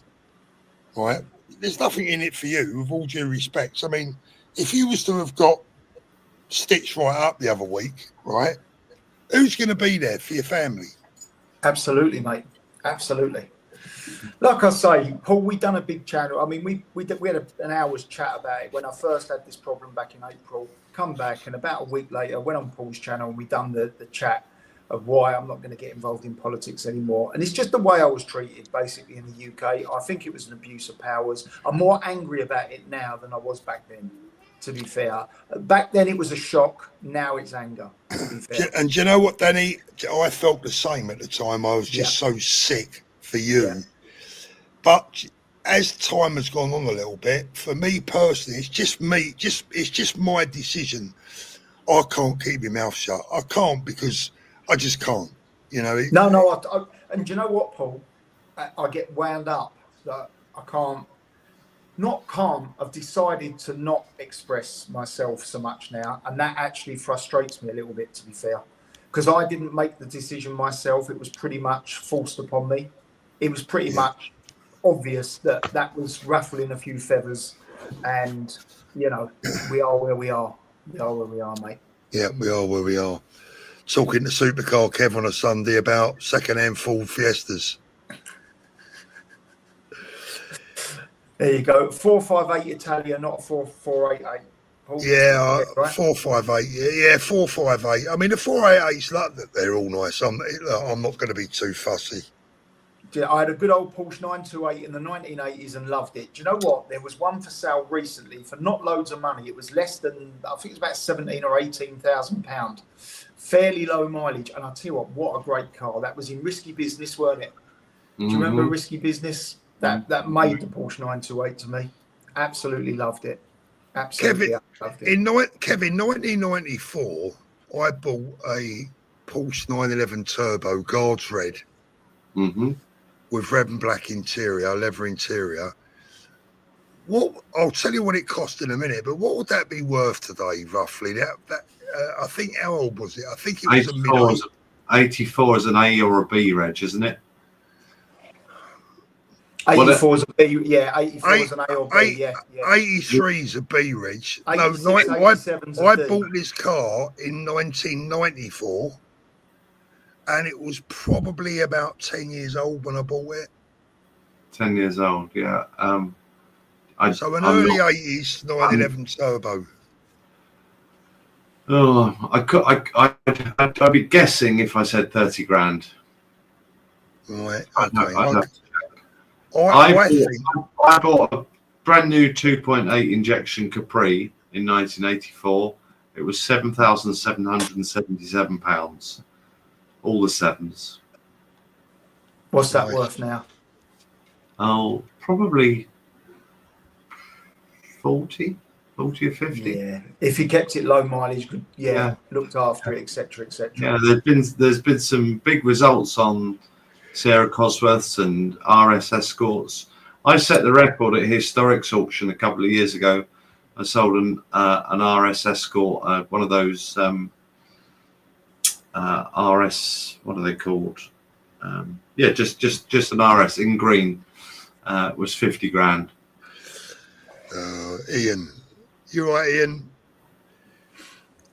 Right? There's nothing in it for you, with all due respect. I mean, if you was to have got stitched right up the other week, right? Who's going to be there for your family? Absolutely, mate. Absolutely. Like I say, Paul, we done a big channel. I mean, we had an hour's chat about it when I first had this problem back in April. Come back, and about a week later, went on Paul's channel and we done the chat of why I'm not going to get involved in politics anymore. And it's just the way I was treated, basically, in the UK. I think it was an abuse of powers. I'm more angry about it now than I was back then, to be fair. Back then, it was a shock. Now it's anger, to be fair. And do you know what, Danny? I felt the same at the time. I was just so sick for you. Yeah. But as time has gone on a little bit, for me personally, it's just my decision. I can't keep my mouth shut. I can't because I just can't. No. And do you know what, Paul? I get wound up that I can't. Not calm. I've decided to not express myself so much now, and that actually frustrates me a little bit, to be fair, because I didn't make the decision myself. It was pretty much forced upon me. It was pretty much obvious that was ruffling a few feathers, and we are where we are. We are where we are, mate. Yeah, we are where we are. Talking to Supercar Kev on a Sunday about second-hand Ford Fiestas. There you go. 458 Italia, not a 4488. Yeah, right? 458. Yeah, 458. I mean, the 488s, they're all nice. I'm not going to be too fussy. I had a good old Porsche 928 in the 1980s and loved it. Do you know what? There was one for sale recently for not loads of money. It was less than, I think it was about 17 or 18,000 pounds. Fairly low mileage. And I'll tell you what a great car. That was in Risky Business, weren't it? Do you remember Risky Business? That made the Porsche 928 to me. Absolutely loved it. Absolutely loved it. In 1994, I bought a Porsche 911 Turbo Guards Red. With red and black interior, leather interior. I'll tell you what it cost in a minute, but what would that be worth today, roughly? I think, how old was it? I think it was 84 is an A or a B reg, isn't it? 84 is a B, yeah. 84 is an A or B, yeah. 83 is a B reg. No, I bought this car in 1994. And it was probably about 10 years old when I bought it. 10 years old, yeah. So an early 80s 911 Turbo. Oh, I'd be guessing if I said 30 grand. Right. Okay. I bought a brand new 2.8 injection Capri in 1984. It was £7,777. All the sevens. What's that worth now? Oh, probably 40 or 50. Yeah, if you kept it low mileage, looked after it, etc., etc. Yeah, there's been some big results on Sierra Cosworths and RS Escorts. I set the record at Historics auction a couple of years ago. I sold an RS Escort, one of those. RS, what are they called? Just an RS in green. Was 50 grand. Ian, you're right, Ian.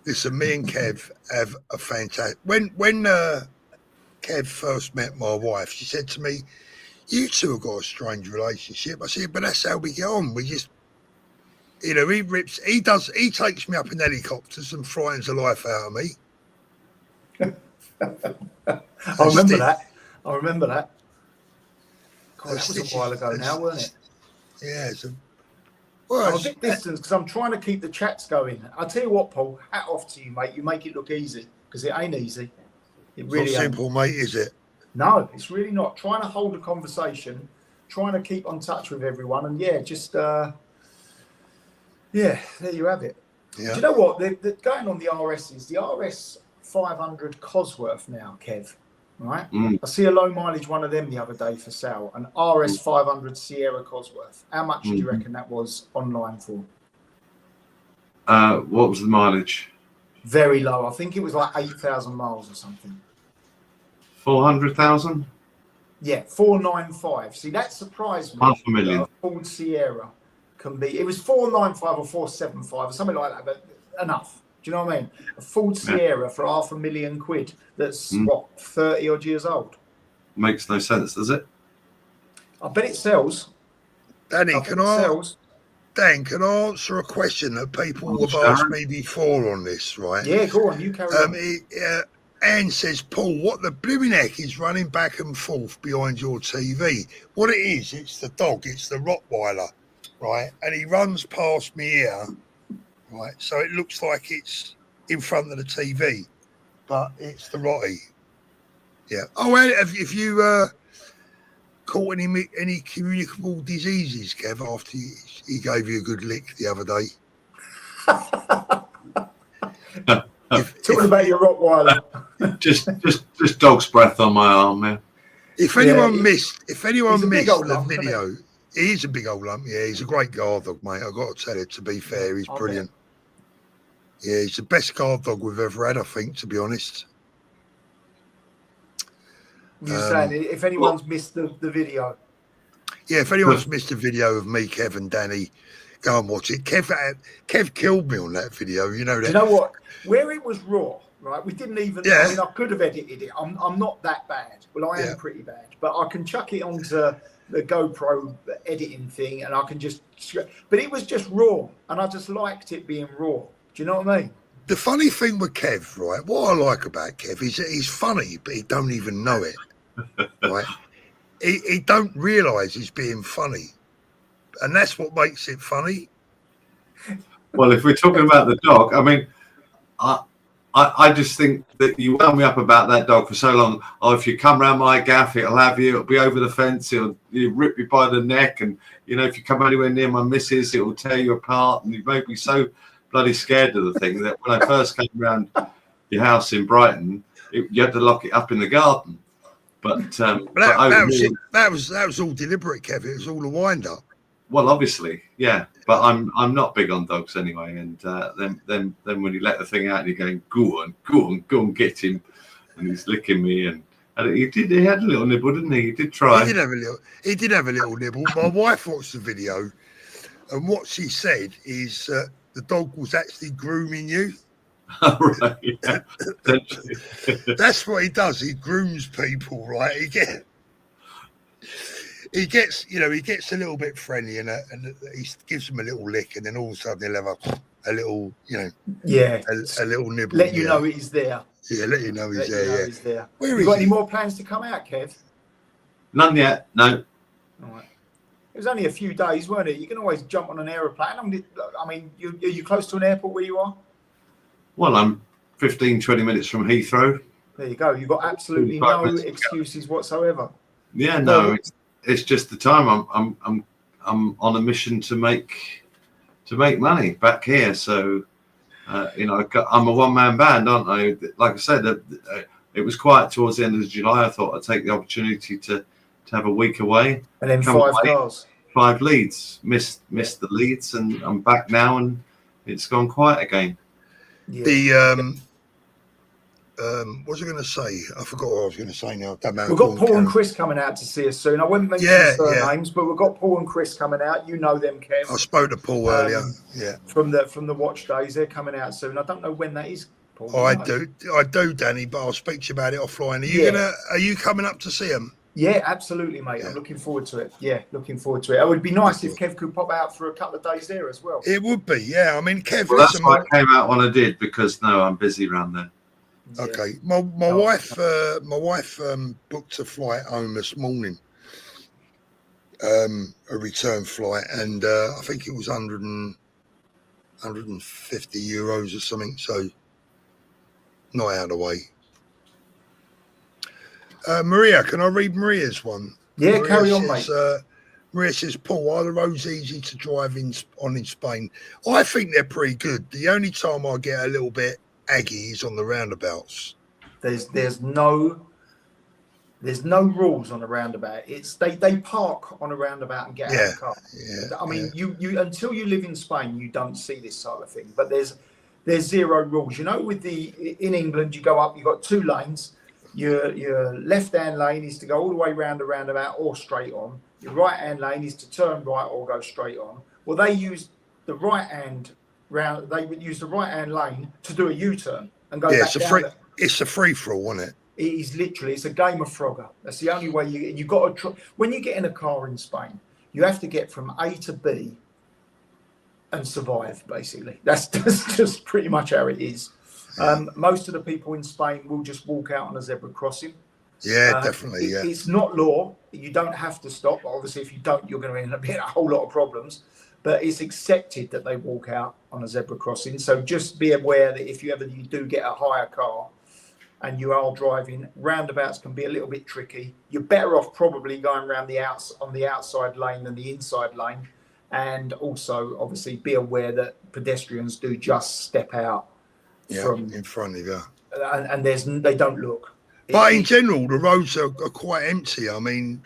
Listen, me and Kev have a fantastic. When Kev first met my wife, she said to me, "You two have got a strange relationship." I said, "But that's how we get on. We just, he takes me up in helicopters and frightens the life out of me." I remember that. God, that was a while ago now, wasn't it? Yeah. I'm a bit distant because I'm trying to keep the chats going. I'll tell you what, Paul, hat off to you, mate. You make it look easy because it ain't easy. It It's really not ain't. simple, mate, is it? No, it's really not. Trying to hold a conversation, trying to keep on touch with everyone, and just there you have it. Yeah. Do you know what? They're going on the RSs, the RS 500 Cosworth now, Kev. Right? I see a low mileage one of them the other day for sale, an RS 500 Sierra Cosworth. How much do you reckon that was online for? What was the mileage? Very low. I think it was like 8,000 miles or something. 400,000? Yeah, 495. See, that surprised me. $500,000. A Ford Sierra can be. It was 495 or 475 or something like that, but enough. Do you know what I mean? A Ford Sierra for £500,000. That's what, 30 odd years old. Makes no sense, does it? I bet it sells. Danny, Dan, can I answer a question that people have asked me before on this, right? Yeah, go on, you carry on. Anne says, Paul, what the blooming heck is running back and forth behind your TV? What it is, it's the dog, it's the Rottweiler, right? And he runs past me here, right? So it looks like it's in front of the TV, but it's the Rottie. Yeah. Oh, well, have you caught any communicable diseases, Kev, after he gave you a good lick the other day? Talking about your Rottweiler. just dog's breath on my arm, man. If anyone missed the lump, video, he is a big old lump. Yeah, he's a great guard dog, mate. I've got to tell you, to be fair, he's brilliant. Yeah, he's the best guard dog we've ever had, I think, to be honest. You're saying if anyone's missed the video? Yeah, if anyone's missed a video of me, Kev, and Danny, go and watch it. Kev killed me on that video. You know that. Do you know what? Where it was raw, right? We didn't even. Yeah. I mean, I could have edited it. I'm not that bad. Well, I am pretty bad, but I can chuck it onto the GoPro editing thing, and I can just. But it was just raw, and I just liked it being raw. Do you know what I mean? The funny thing with Kev, right? What I like about Kev is that he's funny, but he don't even know it. Right? He don't realise he's being funny, and that's what makes it funny. Well, if we're talking about the dog, I mean, I just think that you wound me up about that dog for so long. Oh, if you come around my gaff, it'll have you. It'll be over the fence. It'll rip you by the neck, and if you come anywhere near my missus, it will tear you apart. And you made me so bloody scared of the thing that when I first came around your house in Brighton, you had to lock it up in the garden. But that was all deliberate, Kev. It was all a wind up. Well, obviously, yeah. But I'm not big on dogs anyway. And then when you let the thing out and you're going, go on, get him, and he's licking me, and he had a little nibble, didn't he? He did try. He did have a little nibble. My wife watched the video, and what she said is the dog was actually grooming you. Right, yeah. That's what he does. He grooms people, right? He gets a little bit friendly, and he gives them a little lick, and then all of a sudden they'll have a little, a little nibble. Let you know he's there. Yeah, let you know he's there. He's there. Where you got any more plans to come out, Kev? None yet. No. All right. It was only a few days, weren't it? You can always jump on an aeroplane. I mean, are you close to an airport where you are? Well, I'm 15-20 minutes from Heathrow. There you go. You've got absolutely no excuses whatsoever. Yeah, no, it's just the time. I'm on a mission to make money back here. So, I'm a one-man band, aren't I? Like I said, it was quiet towards the end of July. I thought I'd take the opportunity to have a week away. And then 5 cars. 5 leads. Missed the leads, and I'm back now, and it's gone quiet again. Yeah. What was I going to say? I forgot what I was going to say now. We've got Paul and Chris coming out to see us soon. I wouldn't mention their names, but we've got Paul and Chris coming out. You know them, Kev. I spoke to Paul earlier. Yeah. From the watch days, they're coming out soon. I don't know when that is, Paul. Oh, I do, Danny, but I'll speak to you about it offline. Are you coming up to see them? Yeah, absolutely, mate. Yeah. I'm looking forward to it. Yeah, looking forward to it. It would be nice if Kev could pop out for a couple of days there as well. It would be, yeah. I mean, Kev. Well, that's why I came out when I did, because I'm busy around there. Okay, my wife booked a flight home this morning, a return flight, and I think it was 150 euros or something. So not out of the way. Maria, can I read Maria's one? Yeah, Maria carry on, says, mate. Maria says, Paul, are the roads easy to drive in Spain? I think they're pretty good. The only time I get a little bit aggy is on the roundabouts. There's no rules on a roundabout. It's they park on a roundabout and get out of the car. Yeah, I mean, you until you live in Spain, you don't see this sort of thing. But there's zero rules. You know, in England, you go up, you've got 2 lanes. Your left-hand lane is to go all the way round the roundabout or straight on. Your right-hand lane is to turn right or go straight on. Well, they use the right-hand round. They would use the right-hand lane to do a U-turn and go back down. It's a free-for-all, isn't it? It is literally, it's a game of Frogger. That's the only way you got to when you get in a car in Spain, you have to get from A to B and survive, basically. That's just pretty much how it is. Most of the people in Spain will just walk out on a zebra crossing. Yeah, definitely. It's not law. You don't have to stop. But obviously, if you don't, you're going to end up in a whole lot of problems. But it's accepted that they walk out on a zebra crossing. So just be aware that if you do get a hire car and you are driving, roundabouts can be a little bit tricky. You're better off probably going around on the outside lane than the inside lane. And also, obviously, be aware that pedestrians do just step out from in front of you. And they don't look. But in general, the roads are quite empty. I mean,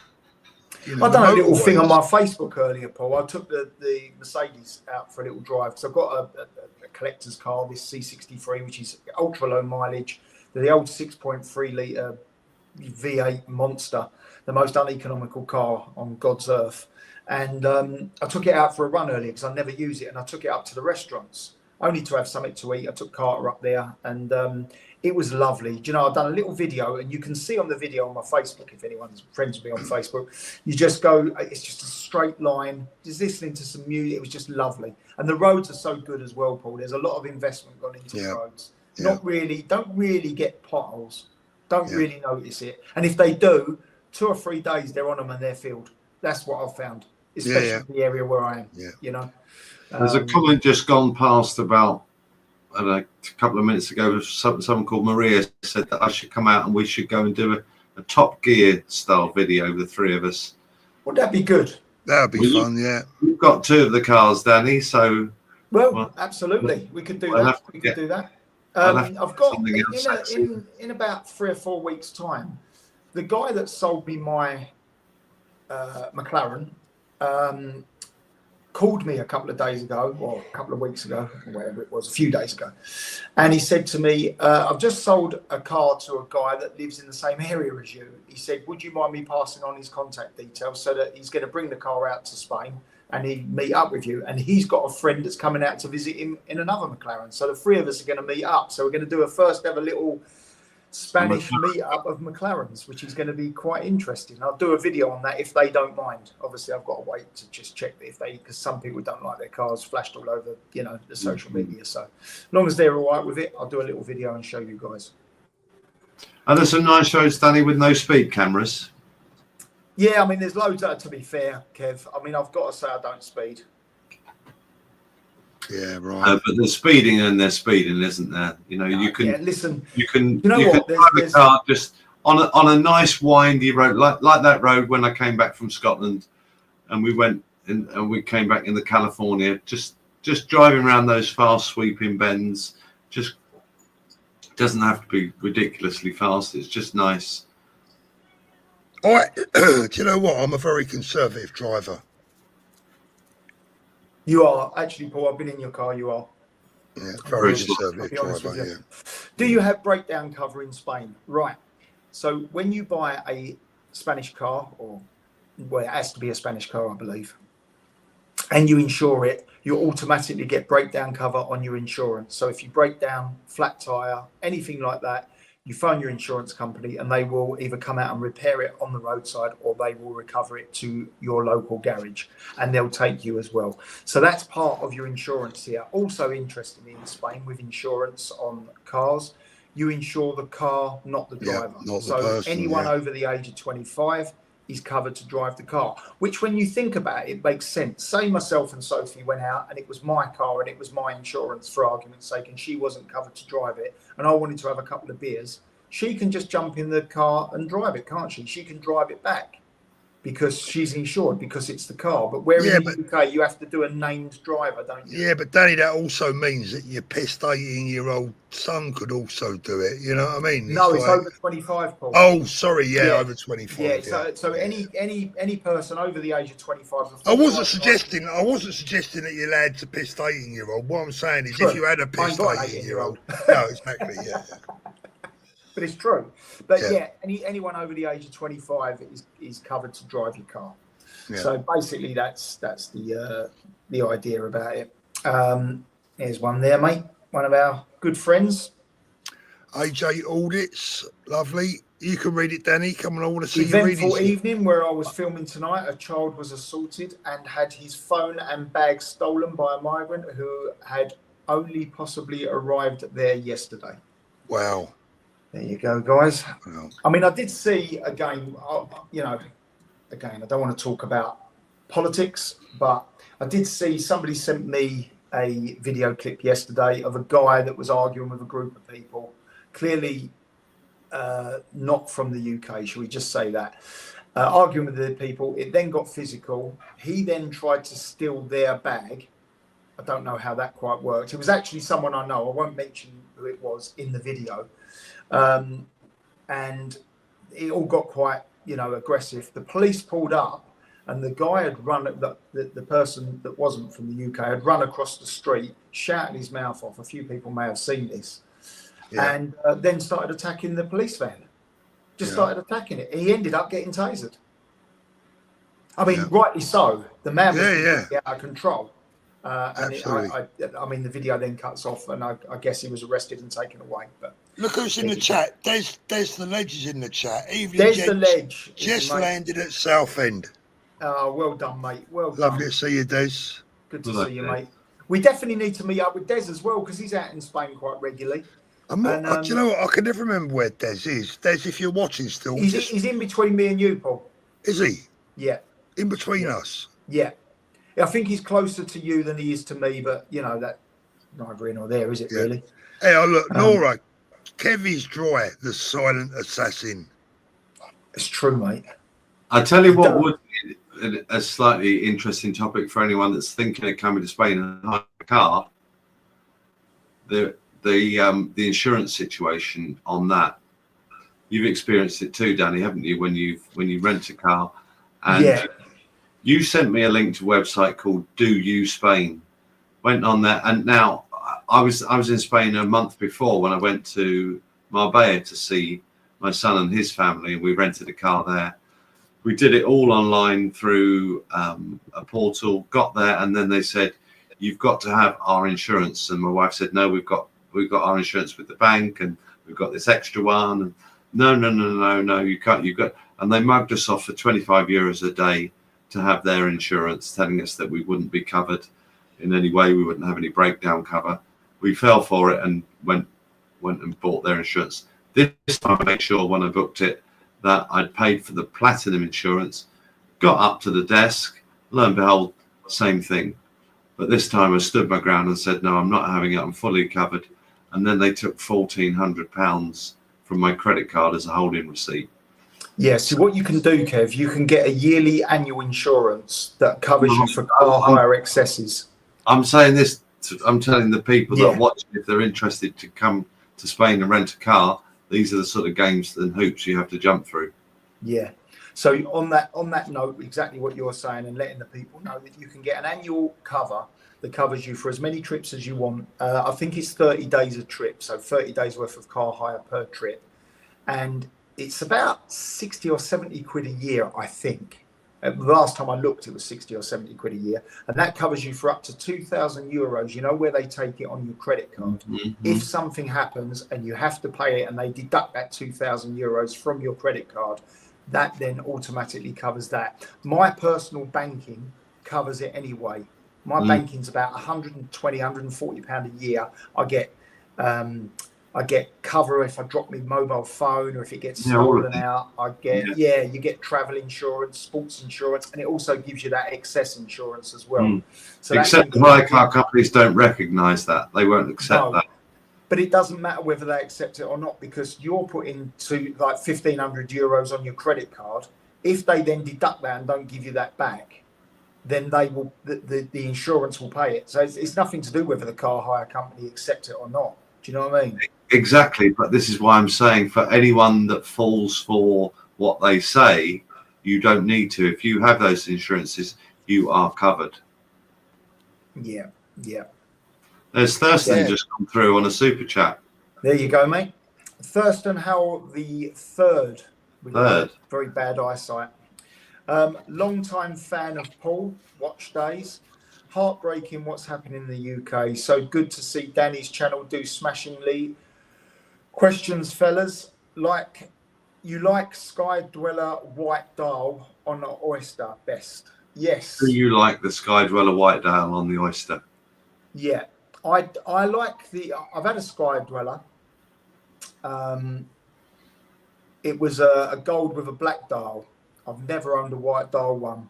I've done a little thing on my Facebook earlier, Paul. I took the Mercedes out for a little drive because I've got a collector's car, this C63, which is ultra low mileage. The old 6.3 litre V8 monster, the most uneconomical car on God's earth. And I took it out for a run earlier because I never use it. And I took it up to the restaurants, only to have something to eat. I took Carter up there and it was lovely. Do you know, I've done a little video and you can see on the video on my Facebook, if anyone's friends with me on Facebook, you just go, it's just a straight line, just listening to some music. It was just lovely. And the roads are so good as well, Paul. There's a lot of investment gone into the roads. Don't really get potholes. Don't really notice it. And if they do, 2 or 3 days they're on them and they're filled. That's what I've found, especially in the area where I am. You know, there's a comment just gone past about a couple of minutes ago. Someone called Maria said that I should come out and we should go and do a Top Gear style video, the 3 of us. Would that be good? That'd be fun. We've got 2 of the cars, Danny. So absolutely, we could do that. We could do that. I've got in about 3 or 4 weeks' time, the guy that sold me my McLaren called me a couple of days ago, or a couple of weeks ago, or whatever it was, a few days ago, and he said to me, I've just sold a car to a guy that lives in the same area as you. He said, would you mind me passing on his contact details so that he's going to bring the car out to Spain and he'd meet up with you? And he's got a friend that's coming out to visit him in another McLaren. So the 3 of us are going to meet up. So we're going to do a first ever little Spanish meet-up of McLarens, which is going to be quite interesting. I'll do a video on that if they don't mind. Obviously, I've got to wait to just check because some people don't like their cars flashed all over, the social media. So as long as they're all right with it, I'll do a little video and show you guys. And there's some nice roads, Danny, with no speed cameras. Yeah, I mean, there's loads of, to be fair, Kev. I mean, I've got to say I don't speed. Yeah, right. But there's speeding and there's speeding, isn't there? You know, you can listen. You can drive a car just on a nice windy road, like that road when I came back from Scotland, and we went in and we came back into California. Just driving around those fast sweeping bends, just doesn't have to be ridiculously fast. It's just nice. Do you know what? I'm a very conservative driver. You are actually, Paul. I've been in your car. You are. Yeah, very conservative driver. Yeah. Do you have breakdown cover in Spain? Right. So when you buy a Spanish car, it has to be a Spanish car, I believe, and you insure it, you automatically get breakdown cover on your insurance. So if you break down, flat tire, anything like that, you phone your insurance company and they will either come out and repair it on the roadside or they will recover it to your local garage and they'll take you as well. So that's part of your insurance here. Also interestingly in Spain with insurance on cars, you insure the car, not the driver. Not the so person, anyone over the age of 25 is covered to drive the car, which when you think about it, makes sense. Say myself and Sophie went out and it was my car and it was my insurance, for argument's sake, and she wasn't covered to drive it, and I wanted to have a couple of beers, she can just jump in the car and drive it, can't she? She can drive it back because she's insured, because it's the car. But where in the UK you have to do a named driver, don't you? Yeah, but Danny, that also means that your pissed 18-year-old son could also do it. You know what I mean? No, it's over 25, Paul. Oh, sorry, over 25. Yeah, so any person over the age of 25. I wasn't suggesting that you're allowed to piss 18-year-old. What I'm saying is, if you had a pissed 18-year-old, no, exactly, yeah. But it's true. But anyone over the age of 25 is covered to drive your car. Yeah. So basically, that's the idea about it. There's one there, mate. One of our good friends. AJ Audits, lovely. You can read it, Danny. Come on, I want to see you reading. Eventful evening where I was filming tonight. A child was assaulted and had his phone and bag stolen by a migrant who had only possibly arrived there yesterday. Wow. There you go, guys. Wow. I mean, I did see, again, again, I don't want to talk about politics, but I did see somebody sent me a video clip yesterday of a guy that was arguing with a group of people, clearly not from the UK, shall we just say that, arguing with the people. It then got physical. He then tried to steal their bag. I don't know how that quite worked. It was actually someone I know. I won't mention who it was in the video. And it all got quite, aggressive. The police pulled up and the guy had run, the person that wasn't from the UK had run across the street, shouting his mouth off. A few people may have seen this. Yeah. And then started attacking the police van. Started attacking it. He ended up getting tasered. I mean, rightly so. The man was out of control. And I mean, the video then cuts off, and I guess he was arrested and taken away. But look who's in the chat. Des the Ledge is in the chat. Des the Ledge just landed at Southend. Well done, mate. Well done. Lovely to see you, Des. Good to see you, mate. We definitely need to meet up with Des as well, because he's out in Spain quite regularly. Do you know what? I can never remember where Des is. Des, if you're watching still, he's in between me and you, Paul. Is he? Yeah. In between us. Yeah. I think he's closer to you than he is to me, but that neither here nor there, is it really? Hey, look, Nora, Kevy's dry, the silent assassin. It's true, mate. I tell you what would be a slightly interesting topic for anyone that's thinking of coming to Spain and hire a car. The insurance situation on that. You've experienced it too, Danny, haven't you? When you rent a car, and you sent me a link to a website called Do You Spain. Went on there, and now I was in Spain a month before when I went to Marbella to see my son and his family, and we rented a car there. We did it all online through a portal. Got there, and then they said, "You've got to have our insurance." And my wife said, "No, we've got our insurance with the bank, and we've got this extra one." And no, you can't. You've got, and they mugged us off for €25 a day to have their insurance, telling us that we wouldn't be covered in any way. We wouldn't have any breakdown cover. We fell for it and went and bought their insurance. This time I made sure when I booked it that I'd paid for the platinum insurance, got up to the desk, lo and behold, same thing. But this time I stood my ground and said, no, I'm not having it. I'm fully covered. And then they took £1,400 from my credit card as a holding receipt. Yeah, so what you can do, Kev, you can get a yearly annual insurance that covers you for car hire excesses. I'm saying this, I'm telling the people that are watching, if they're interested to come to Spain and rent a car, these are the sort of games and hoops you have to jump through. Yeah. So on that note, exactly what you're saying, and letting the people know that you can get an annual cover that covers you for as many trips as you want. I think it's 30 days a trip, so 30 days worth of car hire per trip. And it's about 60 or 70 quid a year, I think. The last time I looked, it was 60 or 70 quid a year. And that covers you for up to €2,000, you know, where they take it on your credit card. Mm-hmm. If something happens and you have to pay it and they deduct that €2,000 from your credit card, that then automatically covers that. My personal banking covers it anyway. My banking's about £120, £140 a year. I I get cover if I drop my mobile phone or if it gets stolen out. I get you get travel insurance, sports insurance, and it also gives you that excess insurance as well. So except the hire car companies don't recognise that. They won't accept that. But it doesn't matter whether they accept it or not, because you're putting to like €1,500 on your credit card. If they then deduct that and don't give you that back, then they will the insurance will pay it. So it's nothing to do whether the car hire company accept it or not. Do you know what I mean? Exactly. But this is why I'm saying, for anyone that falls for what they say, you don't need to. If you have those insurances, you are covered. Yeah. There's Thurston just come through on a super chat. There you go, mate. Thurston Howell the third. Very bad eyesight. Long-time fan of Paul. Watch days. Heartbreaking what's happening in the UK. So good to see Danny's channel do smashingly. Questions, fellas. You like Sky Dweller White Dial on the Oyster best? Yes. Do you like the Sky Dweller White Dial on the Oyster? Yeah. I like I've had a Sky Dweller. It was a gold with a black dial. I've never owned a white dial one.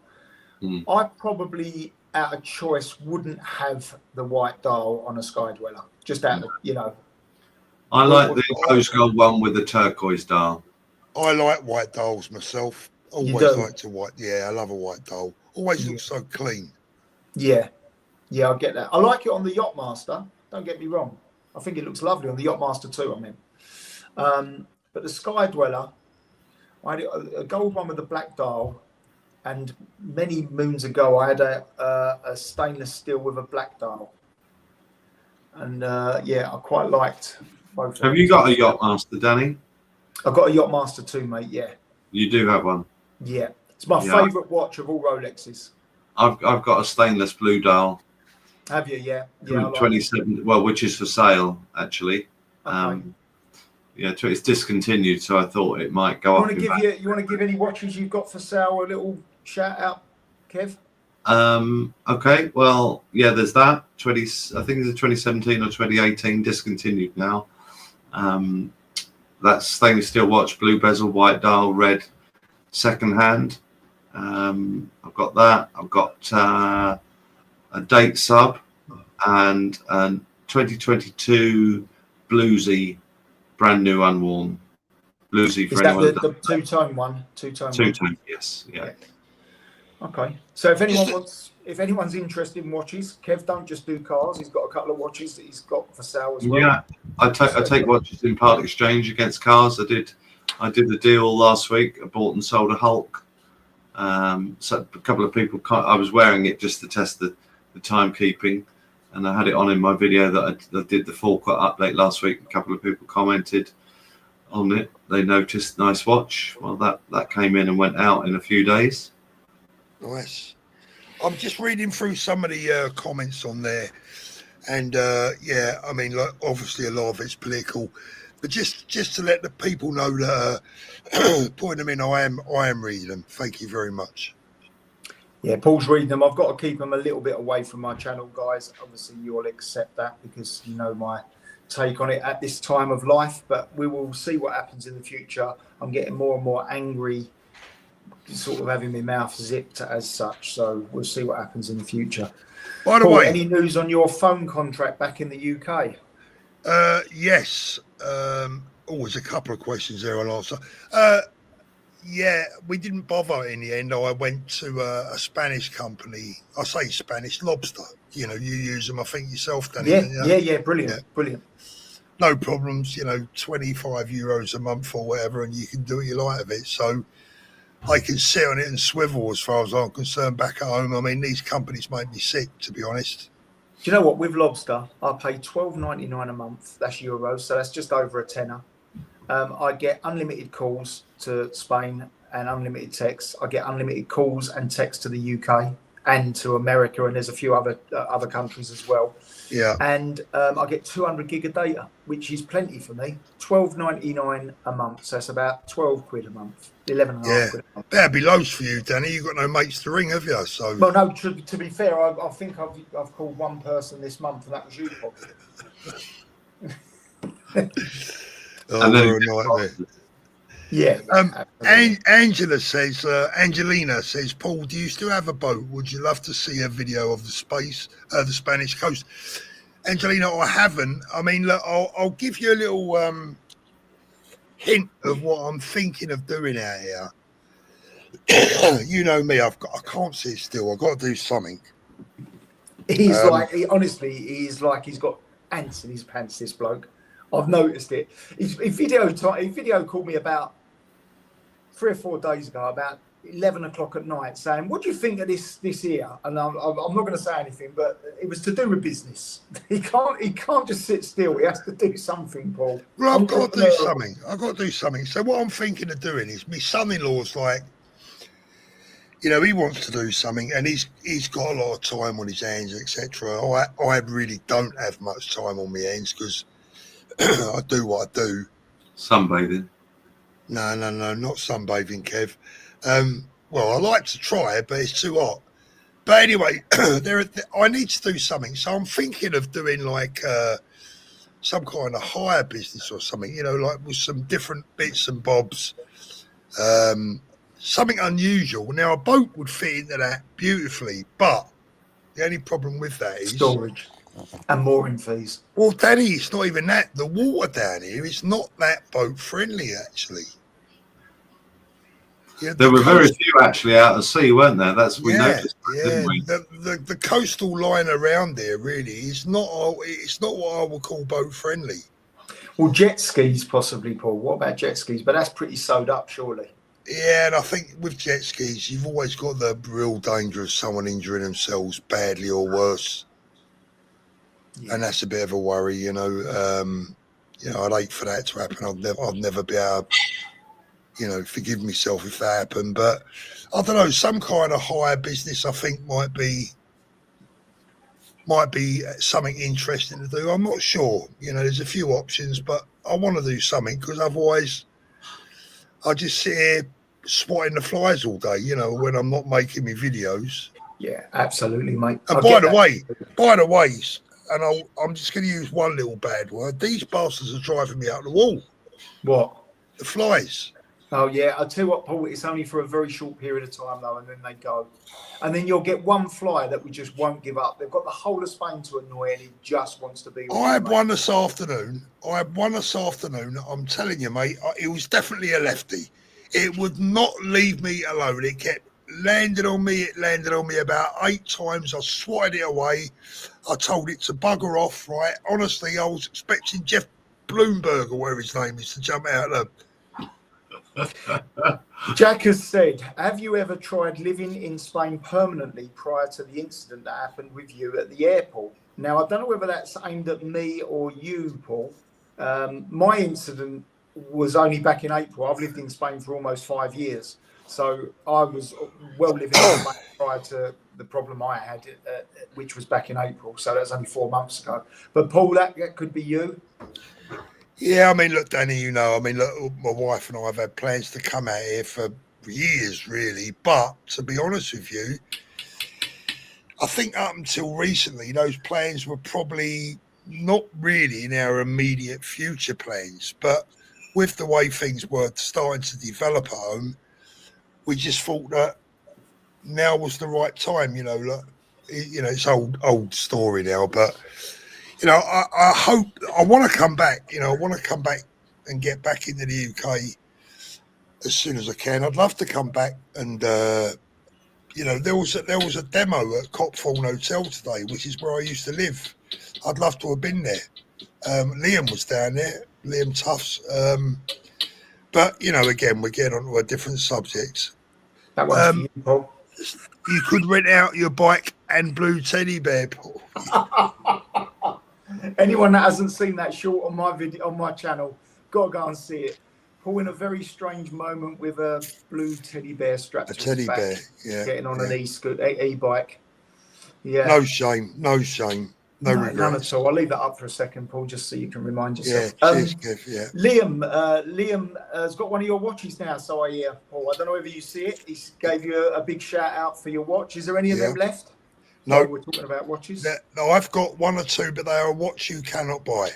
I probably, out of choice, wouldn't have the white dial on a Sky Dweller. Just out of, I like the rose gold one with the turquoise dial. I like white dials myself. Always liked a white. Yeah, I love a white dial. Always looks so clean. Yeah, I get that. I like it on the Yachtmaster. Don't get me wrong. I think it looks lovely on the Yachtmaster too. I mean, but the Sky Dweller, I had a gold one with a black dial, and many moons ago I had a stainless steel with a black dial, and I quite liked both. Have you got a Yachtmaster, Danny? I've got a Yachtmaster too, mate. Yeah. You do have one? Yeah. It's my favourite watch of all Rolexes. I've got a stainless blue dial. Have you? Yeah. 27. Well, which is for sale actually. Okay. It's discontinued, so I thought it might go up. You want to give any watches you've got for sale a little shout out, Kev? Okay. Well, there's that. I think it's a 2017 or 2018, discontinued now. That's stainless steel watch, blue bezel, white dial, red, second hand. I've got that. I've got a date sub and 2022 Bluesy, brand new, unworn. Bluesy for Is anyone. That the two-tone one? Two-tone, yes. Yeah. Okay. So if anyone's interested in watches, Kev don't just do cars. He's got a couple of watches that he's got for sale as well. Yeah, I take watches in part exchange against cars. I did the deal last week. I bought and sold a Hulk. So a couple of people, I was wearing it just to test the timekeeping, and I had it on in my video that I did the full update last week. A couple of people commented on it. They noticed nice watch. Well, that came in and went out in a few days. Nice. I'm just reading through some of the comments on there, and I mean, like, obviously a lot of it's political, but just to let the people know that point them in, I am reading them. Thank you very much. Yeah, Paul's reading them. I've got to keep them a little bit away from my channel, guys. Obviously, you'll accept that because you know my take on it at this time of life, but we will see what happens in the future. I'm getting more and more angry, sort of having my mouth zipped as such, so we'll see what happens in the future. By the Paul, way, any news on your phone contract back in the UK? Yes. There's a couple of questions there I'll answer. We didn't bother in the end. I went to a Spanish company. I say Spanish, Lobster. You use them, I think, yourself, Danny. Yeah. Brilliant. No problems, €25 a month or whatever, and you can do what you like of it. So I can sit on it and swivel as far as I'm concerned back at home. I mean, these companies make me sick, to be honest. Do you know what? With Lobster, I pay $12.99 a month. That's euros, so that's just over a tenner. I get unlimited calls to Spain and unlimited texts. I get unlimited calls and texts to the UK and to America, and there's a few other countries as well. Yeah. And I get 200 gig of data, which is plenty for me. $12.99 a month, so it's about 12 quid a month. 11.5 quid a month. That'd be loads for you, Danny. You've got no mates to ring, have you? So. Well, no. To be fair, I think I've called one person this month, and that was you, probably. Oh, we're a nightmare. Yeah. Angelina says, Paul, do you still have a boat? Would you love to see a video of the Spanish coast? Angelina, I haven't. I mean, look, I'll give you a little hint of what I'm thinking of doing out here. You know me, I can't sit still. I've got to do something. He's like, he's like he's got ants in his pants, this bloke. I've noticed it. He video called me about 3 or 4 days ago, about 11 o'clock at night, saying, "What do you think of this here?" And I'm not going to say anything, but it was to do with business. He can't just sit still. He has to do something, Paul. Well, I've got to do something. I've got to do something. So what I'm thinking of doing is, my son-in-law's like, you know, he wants to do something, and he's got a lot of time on his hands, etc. I really don't have much time on my hands because I do what I do. Sunbathing. No, not sunbathing, Kev. Well, I like to try it, but it's too hot. But anyway, I need to do something. So I'm thinking of doing like some kind of hire business or something, you know, like with some different bits and bobs. Something unusual. Now, a boat would fit into that beautifully, but the only problem with that is storage and mooring fees. Well, Danny, it's not even that. The water down here is not that boat friendly, actually. Yeah, there were very few actually out at sea, weren't there? We noticed, didn't we? The coastal line around there really is not. It's not what I would call boat friendly. Well, jet skis possibly, Paul. What about jet skis? But that's pretty sewed up, surely. Yeah, and I think with jet skis, you've always got the real danger of someone injuring themselves badly or worse. Yeah. And that's a bit of a worry, you know. I'd hate for that to happen. I'd never be able to, you know, forgive myself if that happened. But I don't know, some kind of hire business I think might be something interesting to do. I'm not sure. You know, there's a few options, but I want to do something because otherwise I just sit here swatting the flies all day, you know, when I'm not making my videos. Yeah, absolutely, mate. And by the way, and I'm just going to use one little bad word. These bastards are driving me out the wall. What? The flies. Oh, yeah. I'll tell you what, Paul, it's only for a very short period of time, though, and then they go. And then you'll get one fly that we just won't give up. They've got the whole of Spain to annoy, and he just wants to be with I had one this afternoon. I'm telling you, mate, it was definitely a lefty. It would not leave me alone. It kept landing on me. It landed on me about 8 times. I swatted it away. I told it to bugger off, right? Honestly, I was expecting Jeff Bloomberg, or whatever his name is, to jump out of Jack has said, have you ever tried living in Spain permanently prior to the incident that happened with you at the airport? Now, I don't know whether that's aimed at me or you, Paul. My incident was only back in April. I've lived in Spain for almost 5 years. So I was well living in Spain prior to the problem I had, which was back in April. So that's only 4 months ago. But Paul, that could be you. Yeah, I mean, look, Danny, you know, I mean, look, my wife and I have had plans to come out here for years, really. But to be honest with you, I think up until recently, those plans were probably not really in our immediate future plans. But with the way things were starting to develop at home, we just thought that now was the right time, you know. Look, you know, it's old story now, but you know, I want to come back. You know, I want to come back and get back into the UK as soon as I can. I'd love to come back, and you know, there was a demo at Copthorne Hotel today, which is where I used to live. I'd love to have been there. Liam was down there, Liam Tufts. But you know, again, we're getting onto a different subject. That one's for you, Paul. You could rent out your bike and blue teddy bear, Paul. Anyone that hasn't seen that short on my video on my channel, gotta go and see it. Paul in a very strange moment with a blue teddy bear strapped to his back, bear, yeah, getting on an e-bike. Yeah, no shame, no regrets. None at all. I'll leave that up for a second, Paul, just so you can remind yourself. Yeah, cheers, Kev, yeah. Liam has got one of your watches now, so I hear, Paul. I don't know whether you see it. He gave you a big shout out for your watch. Is there any of them left? No, we're talking about watches. No, I've got 1 or 2, but they are a watch you cannot buy.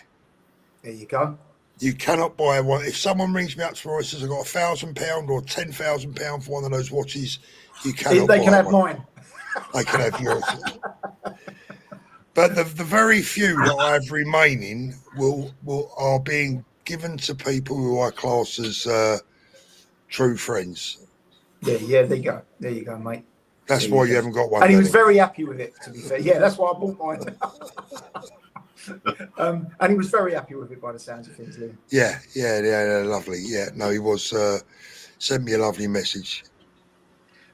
There you go. You cannot buy one. If someone rings me up tomorrow and says I've got £1,000 or £10,000 for one of those watches, you cannot buy They can have one. mine. They can have yours. But the very few that I have remaining are being given to people who I class as true friends. Yeah, there you go. There you go, mate. That's why you haven't got one. And he was very happy with it, to be fair. Yeah, that's why I bought mine. And he was very happy with it by the sounds of things. Yeah, lovely. Yeah, no, he was sent me a lovely message.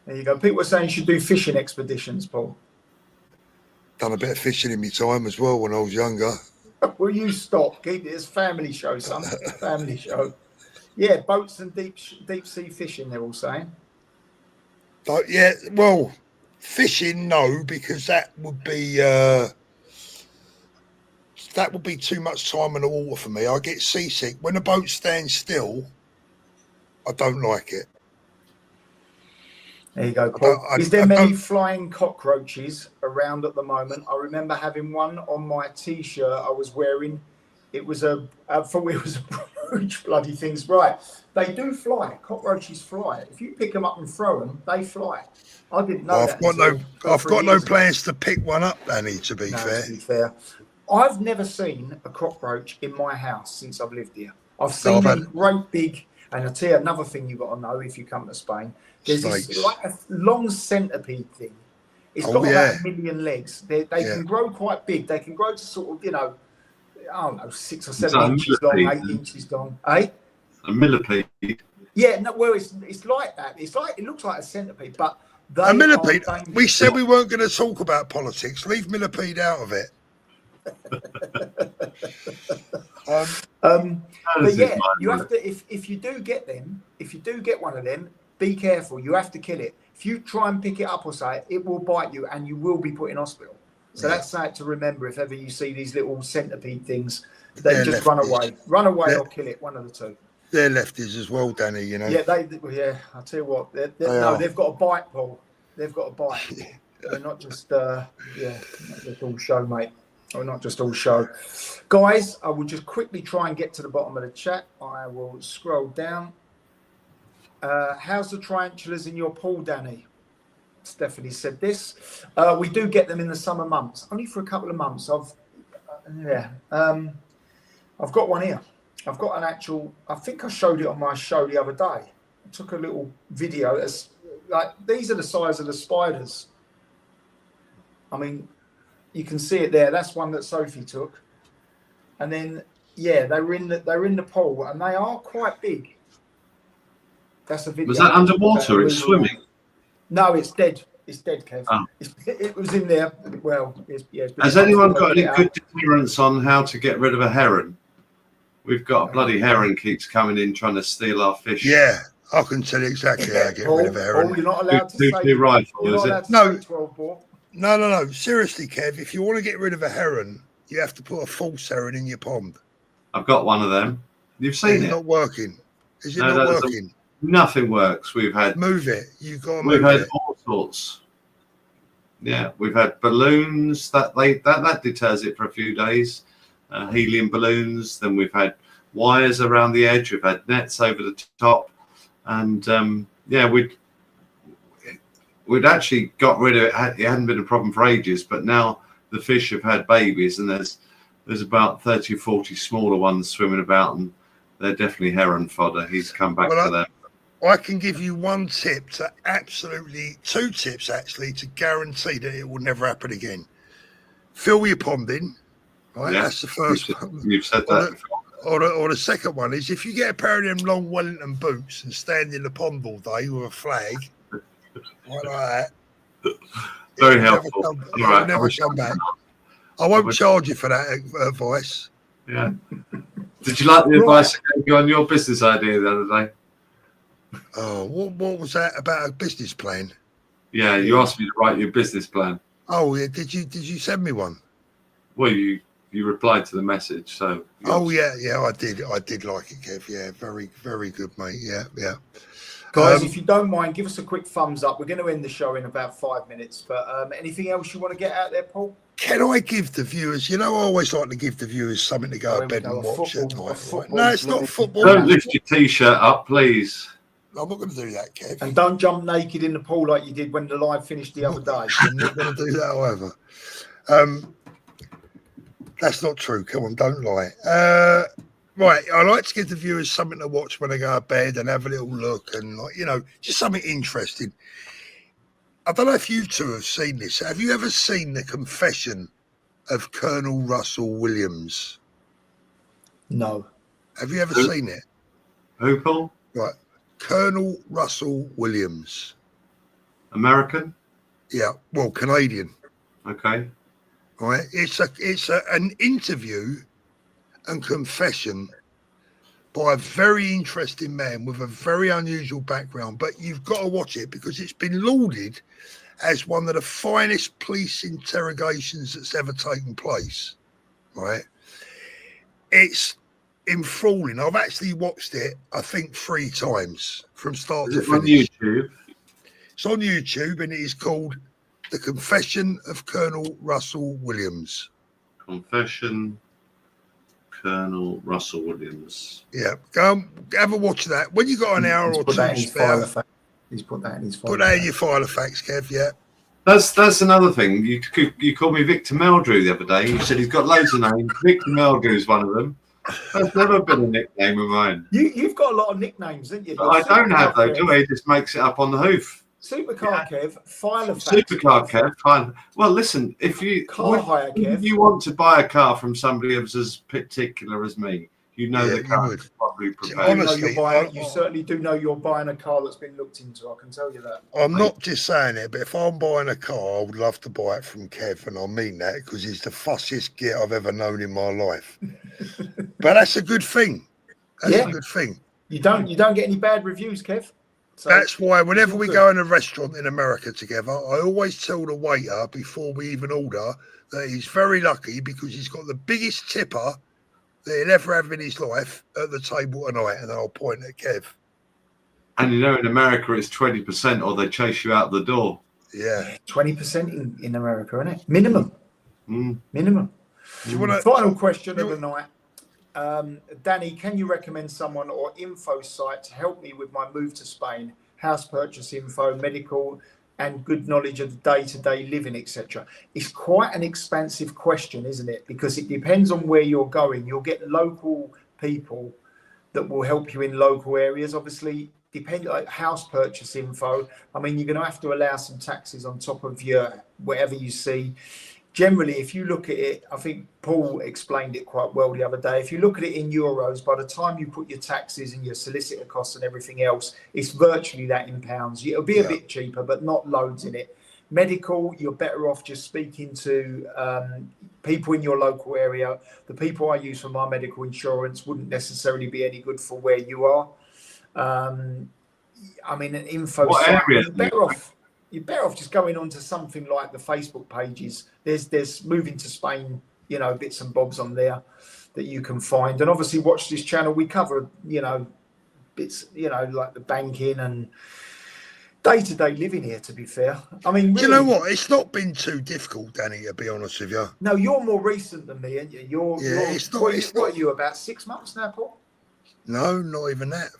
There you go. People were saying you should do fishing expeditions, Paul. Done a bit of fishing in my time as well when I was younger. Will you stop? Keep it as family show, son. Family show. Yeah, boats and deep sea fishing, they're all saying. But yeah, well, fishing, no, because that would be too much time in the water for me. I get seasick. When a boat stands still, I don't like it. There you go, Paul. Is there many flying cockroaches around at the moment? I remember having one on my T-shirt I was wearing. It was I thought it was a brooch, bloody things. Right. They do fly. Cockroaches fly. If you pick them up and throw them, they fly. I didn't know that. I've got no plans to pick one up, Danny, to be fair. I've never seen a cockroach in my house since I've lived here. I've seen them great big, and I'll tell you another thing you've got to know if you come to Spain. There's this like a long centipede thing. It's got about 1 million legs. They can grow quite big. They can grow to sort of, I don't know, 6 or 7 inches long, 8 inches long. Eh? A millipede. Yeah, no, well, it's like that. It looks like a centipede, but a millipede. We said we weren't going to talk about politics. Leave millipede out of it. But yeah, you have to. If you do get one of them, be careful. You have to kill it. If you try and pick it up or say it will bite you, and you will be put in hospital. So that's something to remember. If ever you see these little centipede things, they just run away or kill it. One of the two. They're lefties as well, Danny. You know. Yeah, I'll tell you what. They've got a bite, Paul. They've got a bite. They're not just not just all show, mate. Or not just all show. Guys, I will just quickly try and get to the bottom of the chat. I will scroll down. How's the tarantulas in your pool, Danny? Stephanie said this. We do get them in the summer months, only for a couple of months. I've got one here. I've got an actual. I think I showed it on my show the other day. I took a little video. It's like these are the size of the spiders. I mean, you can see it there. That's one that Sophie took, and then they're in the pool, and they are quite big. That's a video. Was that underwater? It's swimming. No, it's dead. It's dead, Kev. Oh. It was in there. Well, has anyone got any good deterrents on how to get rid of a heron? We've got a bloody heron keeps coming in trying to steal our fish. Yeah, I can tell you exactly how to get rid of a heron. You're not allowed to say rifle, is it? No. Seriously, Kev, if you want to get rid of a heron, you have to put a false heron in your pond. I've got one of them. You've seen it? It's not working. Is it not working? Nothing works. Move it. You've got to move it. We've had all sorts. Yeah, we've had balloons that deters it for a few days. Helium balloons. Then we've had wires around the edge. We've had nets over the top, and we'd actually got rid of it. It hadn't been a problem for ages, but now the fish have had babies, and there's about 30 or 40 smaller ones swimming about, and they're definitely heron fodder. He's come back to them. I can give you two tips actually, to guarantee that it will never happen again. Fill your pond in, right? Yeah, that's the first one. You've said that before. Or the second one is, if you get a pair of them long Wellington boots and stand in the pond all day with a flag, like that. Very helpful. Never come back. I won't charge you for that advice. Yeah. Did you like the advice I gave you on your business idea the other day? Oh, what was that about, a business plan? Yeah, you asked me to write your business plan. Oh, yeah. Did you send me one? Well, you replied to the message, so. Oh yeah, I did like it, Kev. Yeah, very, very good, mate. Yeah. Guys, if you don't mind, give us a quick thumbs up. We're going to end the show in about 5 minutes. But anything else you want to get out there, Paul? Can I give the viewers, I always like to give the viewers something to go to bed and watch at night. Right? No, it's not football. Don't lift your T-shirt up, please. I'm not going to do that, Kev. And don't jump naked in the pool like you did when the live finished the other day. I'm not going to do that either. That's not true. Come on, don't lie. Right, I like to give the viewers something to watch when they go to bed and have a little look and, just something interesting. I don't know if you two have seen this. Have you ever seen The Confession of Colonel Russell Williams? No. Have you ever seen it? Who, Paul? Right. Colonel Russell Williams. American? Yeah, well, Canadian. Okay. Right. It's an interview and confession by a very interesting man with a very unusual background. But you've got to watch it because it's been lauded as one of the finest police interrogations that's ever taken place. Right. It's enthralling. I've actually watched it, I think, 3 times from start to finish. On YouTube? It's on YouTube and it is called The Confession of Colonel Russell Williams. Confession, Colonel Russell Williams. Yeah, go have a watch of that. When you got an hour or two spare, he's put that in his file. put that in your file of facts, Kev. Yeah. That's another thing. You called me Victor Meldrew the other day. You said he's got loads of names. Victor Meldrew is one of them. That's never been a nickname of mine. You've got a lot of nicknames, haven't you? But I don't have though, do I? He just makes it up on the hoof. Supercar Kev, file of facts. Supercar Kev, fine. Well, listen, if you hire, Kev. If you want to buy a car from somebody who's as particular as me, the car is probably prepared. Honestly, you certainly do know you're buying a car that's been looked into. I can tell you that. I'm not just saying it, but if I'm buying a car, I would love to buy it from Kev, and I mean that because he's the fussiest git I've ever known in my life. But that's a good thing. That's a good thing. You don't get any bad reviews, Kev. So that's why whenever we go in a restaurant in America together, I always tell the waiter before we even order that he's very lucky because he's got the biggest tipper that he'll ever have in his life at the table tonight, and I'll point at Kev. And in America it's 20% or they chase you out the door. Yeah. 20% in America, isn't it? Minimum. Minimum. Do you want Final question of the night. Danny, can you recommend someone or info site to help me with my move to Spain? House purchase info, medical, and good knowledge of day-to-day living, etc. It's quite an expansive question, isn't it? Because it depends on where you're going. You'll get local people that will help you in local areas. Obviously, like house purchase info. I mean, you're going to have to allow some taxes on top of your whatever you see. Generally, if you look at it, I think Paul explained it quite well the other day. If you look at it in euros, by the time you put your taxes and your solicitor costs and everything else, it's virtually that in pounds. It'll be a bit cheaper, but not loads in it. Medical, you're better off just speaking to people in your local area. The people I use for my medical insurance wouldn't necessarily be any good for where you are. I mean, an info what site, area? you're better off just going on to something like the Facebook pages. There's moving to Spain, bits and bobs on there that you can find. And obviously watch this channel. We cover, bits, like the banking and day-to-day living here, to be fair. I mean, really, you know what? It's not been too difficult, Danny, to be honest with you. No, you're more recent than me, aren't you? What are you, about 6 months now, Paul? No, not even that.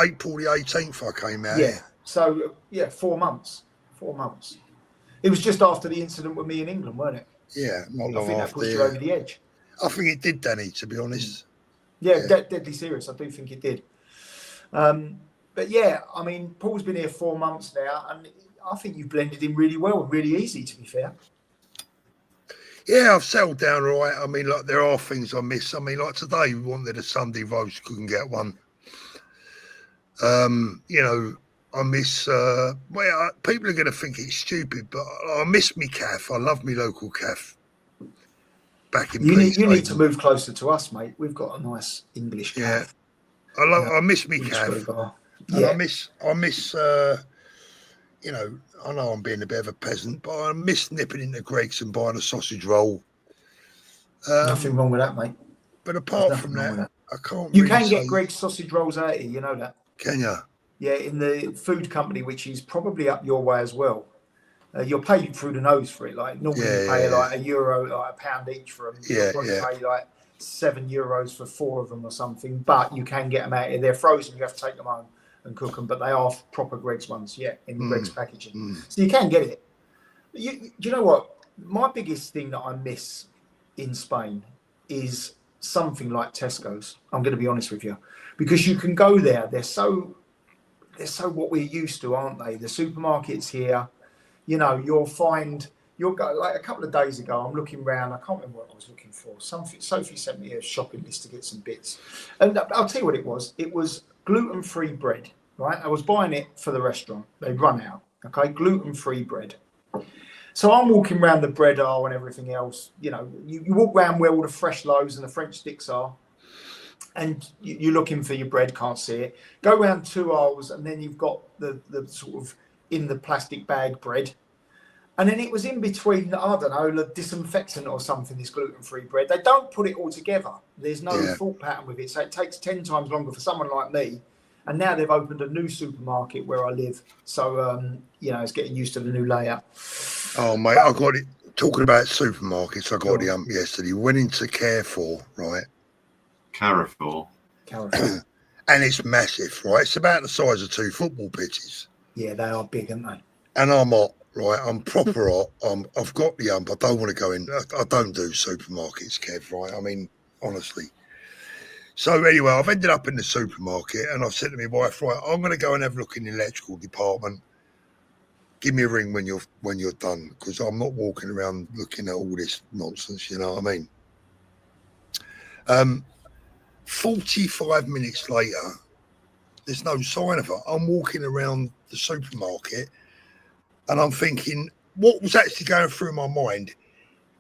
April the 18th I came out. Yeah. So, 4 months. 4 months. It was just after the incident with me in England, weren't it? Yeah, not long I think after. that pushed you over the edge. I think it did, Danny, to be honest. Yeah, deadly serious. I do think it did. But yeah, I mean, Paul's been here 4 months now, and I think you've blended in really well and really easy, to be fair. Yeah, I've settled down all right. I mean, like, there are things I miss. I mean, like today, we wanted a Sunday roast, couldn't get one. I miss, people are going to think it's stupid, but I miss me calf. I love me local calf. Back in You need to move closer to us, mate. We've got a nice English calf. Yeah. I miss me calf. And I miss, I know I'm being a bit of a peasant, but I miss nipping into Greg's and buying a sausage roll. Nothing wrong with that, mate. But apart from that, I can't. You can get Greg's sausage rolls out here, you know that. Can you? Yeah, in the food company, which is probably up your way as well. You're paid through the nose for it. Like normally you pay like €1, like £1 each for them. You'll probably pay like €7 for 4 of them or something. But you can get them out here. They're frozen. You have to take them home and cook them. But they are proper Greggs ones, in Greggs packaging. So you can get it. Do you know what? My biggest thing that I miss in Spain is something like Tesco's. I'm going to be honest with you, because you can go there. They're so what we're used to, aren't they? The supermarkets here. You know, you'll go like a couple of days ago. I'm looking around. I can't remember what I was looking for. Sophie sent me a shopping list to get some bits, and I'll tell you what it was. It was gluten-free bread. Right, I was buying it for the restaurant. They'd run out. Okay, gluten-free bread. So I'm walking around the bread aisle and everything else. You know, you walk around where all the fresh loaves and the French sticks are, and you're looking for your bread. Can't see it. Go around 2 aisles, and then you've got the sort of in the plastic bag bread. And then it was in between, I don't know, the disinfectant or something, this gluten-free bread. They don't put it all together. There's no thought pattern with it. So it takes 10 times longer for someone like me. And now they've opened a new supermarket where I live. So, it's getting used to the new layout. Oh, mate, I got it. Talking about supermarkets, I got it yesterday. Went into Carrefour, right? Carrefour. And it's massive, right? It's about the size of 2 football pitches. Yeah, they are big, aren't they? And I'm hot, right? I'm proper hot. I've got the I don't want to go in. I don't do supermarkets, Kev, right? I mean, honestly. So anyway, I've ended up in the supermarket, and I've said to my wife, right, I'm going to go and have a look in the electrical department. Give me a ring when you're done, because I'm not walking around looking at all this nonsense. You know what I mean? 45 minutes later, there's no sign of her. I'm walking around the supermarket, and I'm thinking, what was actually going through my mind?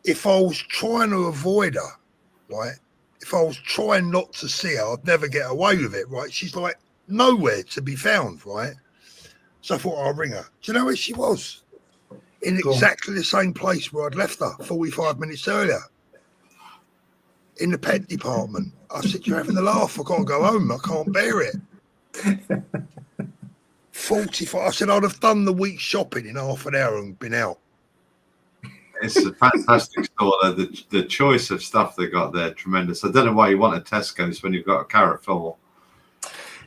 If I was trying to avoid her, right? If I was trying not to see her, I'd never get away with it, right? She's like nowhere to be found, right? So I thought I'll ring her. Do you know where she was? In exactly the same place where I'd left her 45 minutes earlier. In the pet department. I said, you're having a laugh. I can't go home. I can't bear it. 45. I said, I'd have done the week's shopping in half an hour and been out. It's a fantastic store. The choice of stuff they got there, tremendous. I don't know why you want a Tesco's when you've got a Carrefour.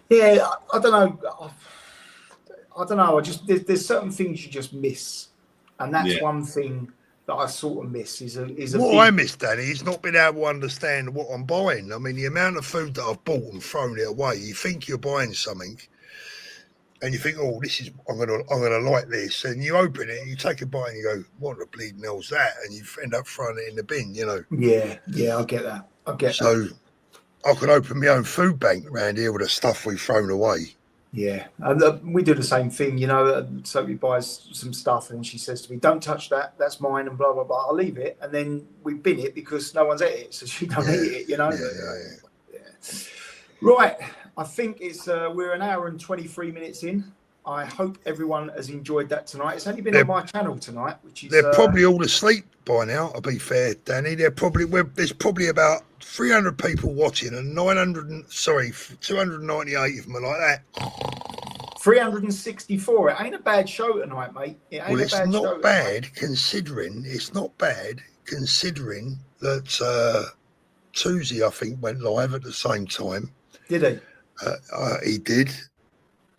Yeah, I don't know. There's certain things you just miss, and that's one thing that I sort of miss. I miss, Danny, is not being able to understand what I'm buying. I mean, the amount of food that I've bought and thrown it away. You think you're buying something, and you think, oh, I'm gonna like this, and you open it, and you take a bite, and you go, what the bleeding hell's that? And you end up throwing it in the bin, you know. Yeah, I get that. So I could open my own food bank around here with the stuff we've thrown away. Yeah, we do the same thing, you know. Sophie buys some stuff, and she says to me, "Don't touch that. That's mine," and blah blah blah. I'll leave it, and then we bin it because no one's ate it, so she don't eat it, you know. Yeah. Right. I think we're 1 hour and 23 minutes in. I hope everyone has enjoyed that tonight. It's only been on my channel tonight, which is they're probably all asleep by now. To be fair, Danny, there's probably about 300 people watching, and 298 of them are like that. 364. It ain't a bad show tonight, mate. It's not bad considering that Tuesday, I think, went live at the same time. Did he? He did.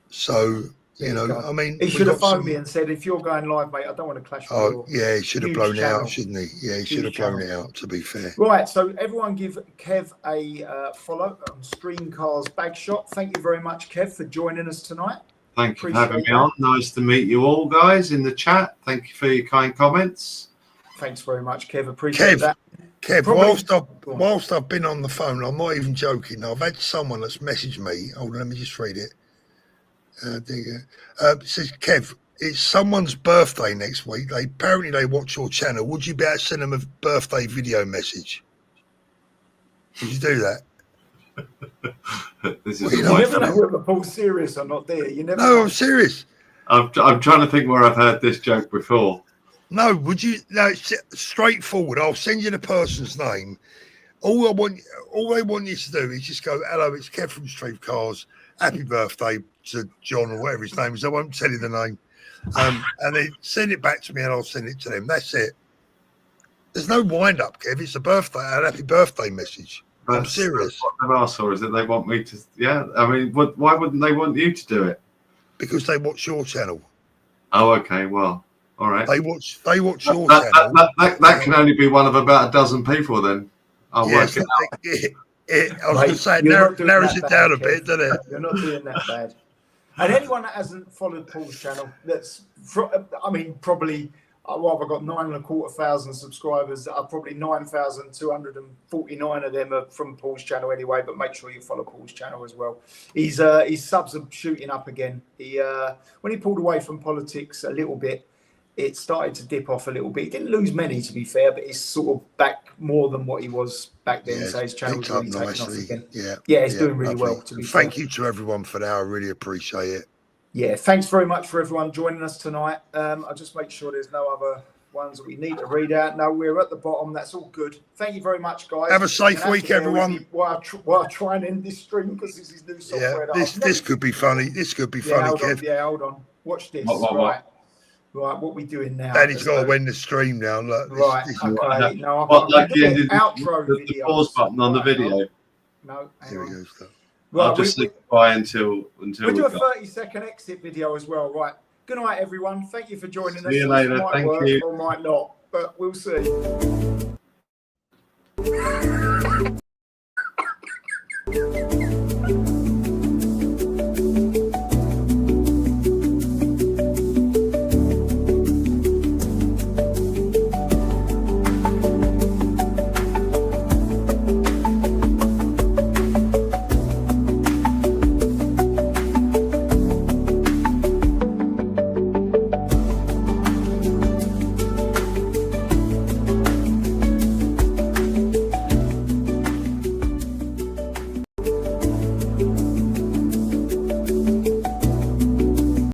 So, you know, I mean, he should have phoned me and said, if you're going live, mate, I don't want to clash with you. Yeah, he should have blown it out, shouldn't he? Yeah, he should have blown it out, to be fair. Right, so everyone give Kev a follow on Streamcar's Bag Shop. Thank you very much, Kev, for joining us tonight. Thank you for having me on. Nice to meet you all, guys, in the chat. Thank you for your kind comments. Thanks very much, Kev. Appreciate that. Kev, whilst I've been on the phone, I'm not even joking. I've had someone that's messaged me. Hold on, let me just read it. There you go. It says, Kev, it's someone's birthday next week. Apparently they watch your channel. Would you be able to send them a birthday video message? Would you do that? You never know whether Paul's serious or not, do you? I'm serious. I'm trying to think where I've heard this joke before. No, would you? No, it's straightforward. I'll send you the person's name. All they want you to do is just go, hello, it's Kev from Street Cars. Happy birthday. to John or whatever his name is. I won't tell you the name. And they send it back to me and I'll send it to them. That's it. There's no wind up, Kev. It's a happy birthday message. I'm serious. What they've asked for is that they want me to. Yeah, I mean, why wouldn't they want you to do it? Because they watch your channel. Oh, okay. Well, all right. They watch your channel. That can only be one of about a dozen people. Then I'll work it out. I was going to say, narrows it down a bit, doesn't it? You're not doing that bad. And anyone that hasn't followed Paul's channel, probably. Well, I've got 9,250 subscribers. Probably 9,249 of them are from Paul's channel anyway. But make sure you follow Paul's channel as well. His subs are shooting up again. When he pulled away from politics a little bit, it started to dip off a little bit. He didn't lose many, to be fair, but he's sort of back more than what he was back then. So his channel's really taking off again. Yeah, he's doing really well. To be fair. Thank you to everyone for that. I really appreciate it. Yeah, thanks very much for everyone joining us tonight. I'll just make sure there's no other ones that we need to read out. No, we're at the bottom. That's all good. Thank you very much, guys. Have a safe week, everyone. While I try and end this stream because this is new software. Yeah, this could be funny. This could be funny, Kev. Hold on. Watch this. Right, what we doing now? Daddy's got to end the stream now. Look, okay. No, the outro the pause button on the video. No, here we go. Right, I'll just stick by until we'll do a 30-second exit video as well. Right. Good night, everyone. Thank you for joining us. See you later. Might Thank work you. or might not, but we'll see.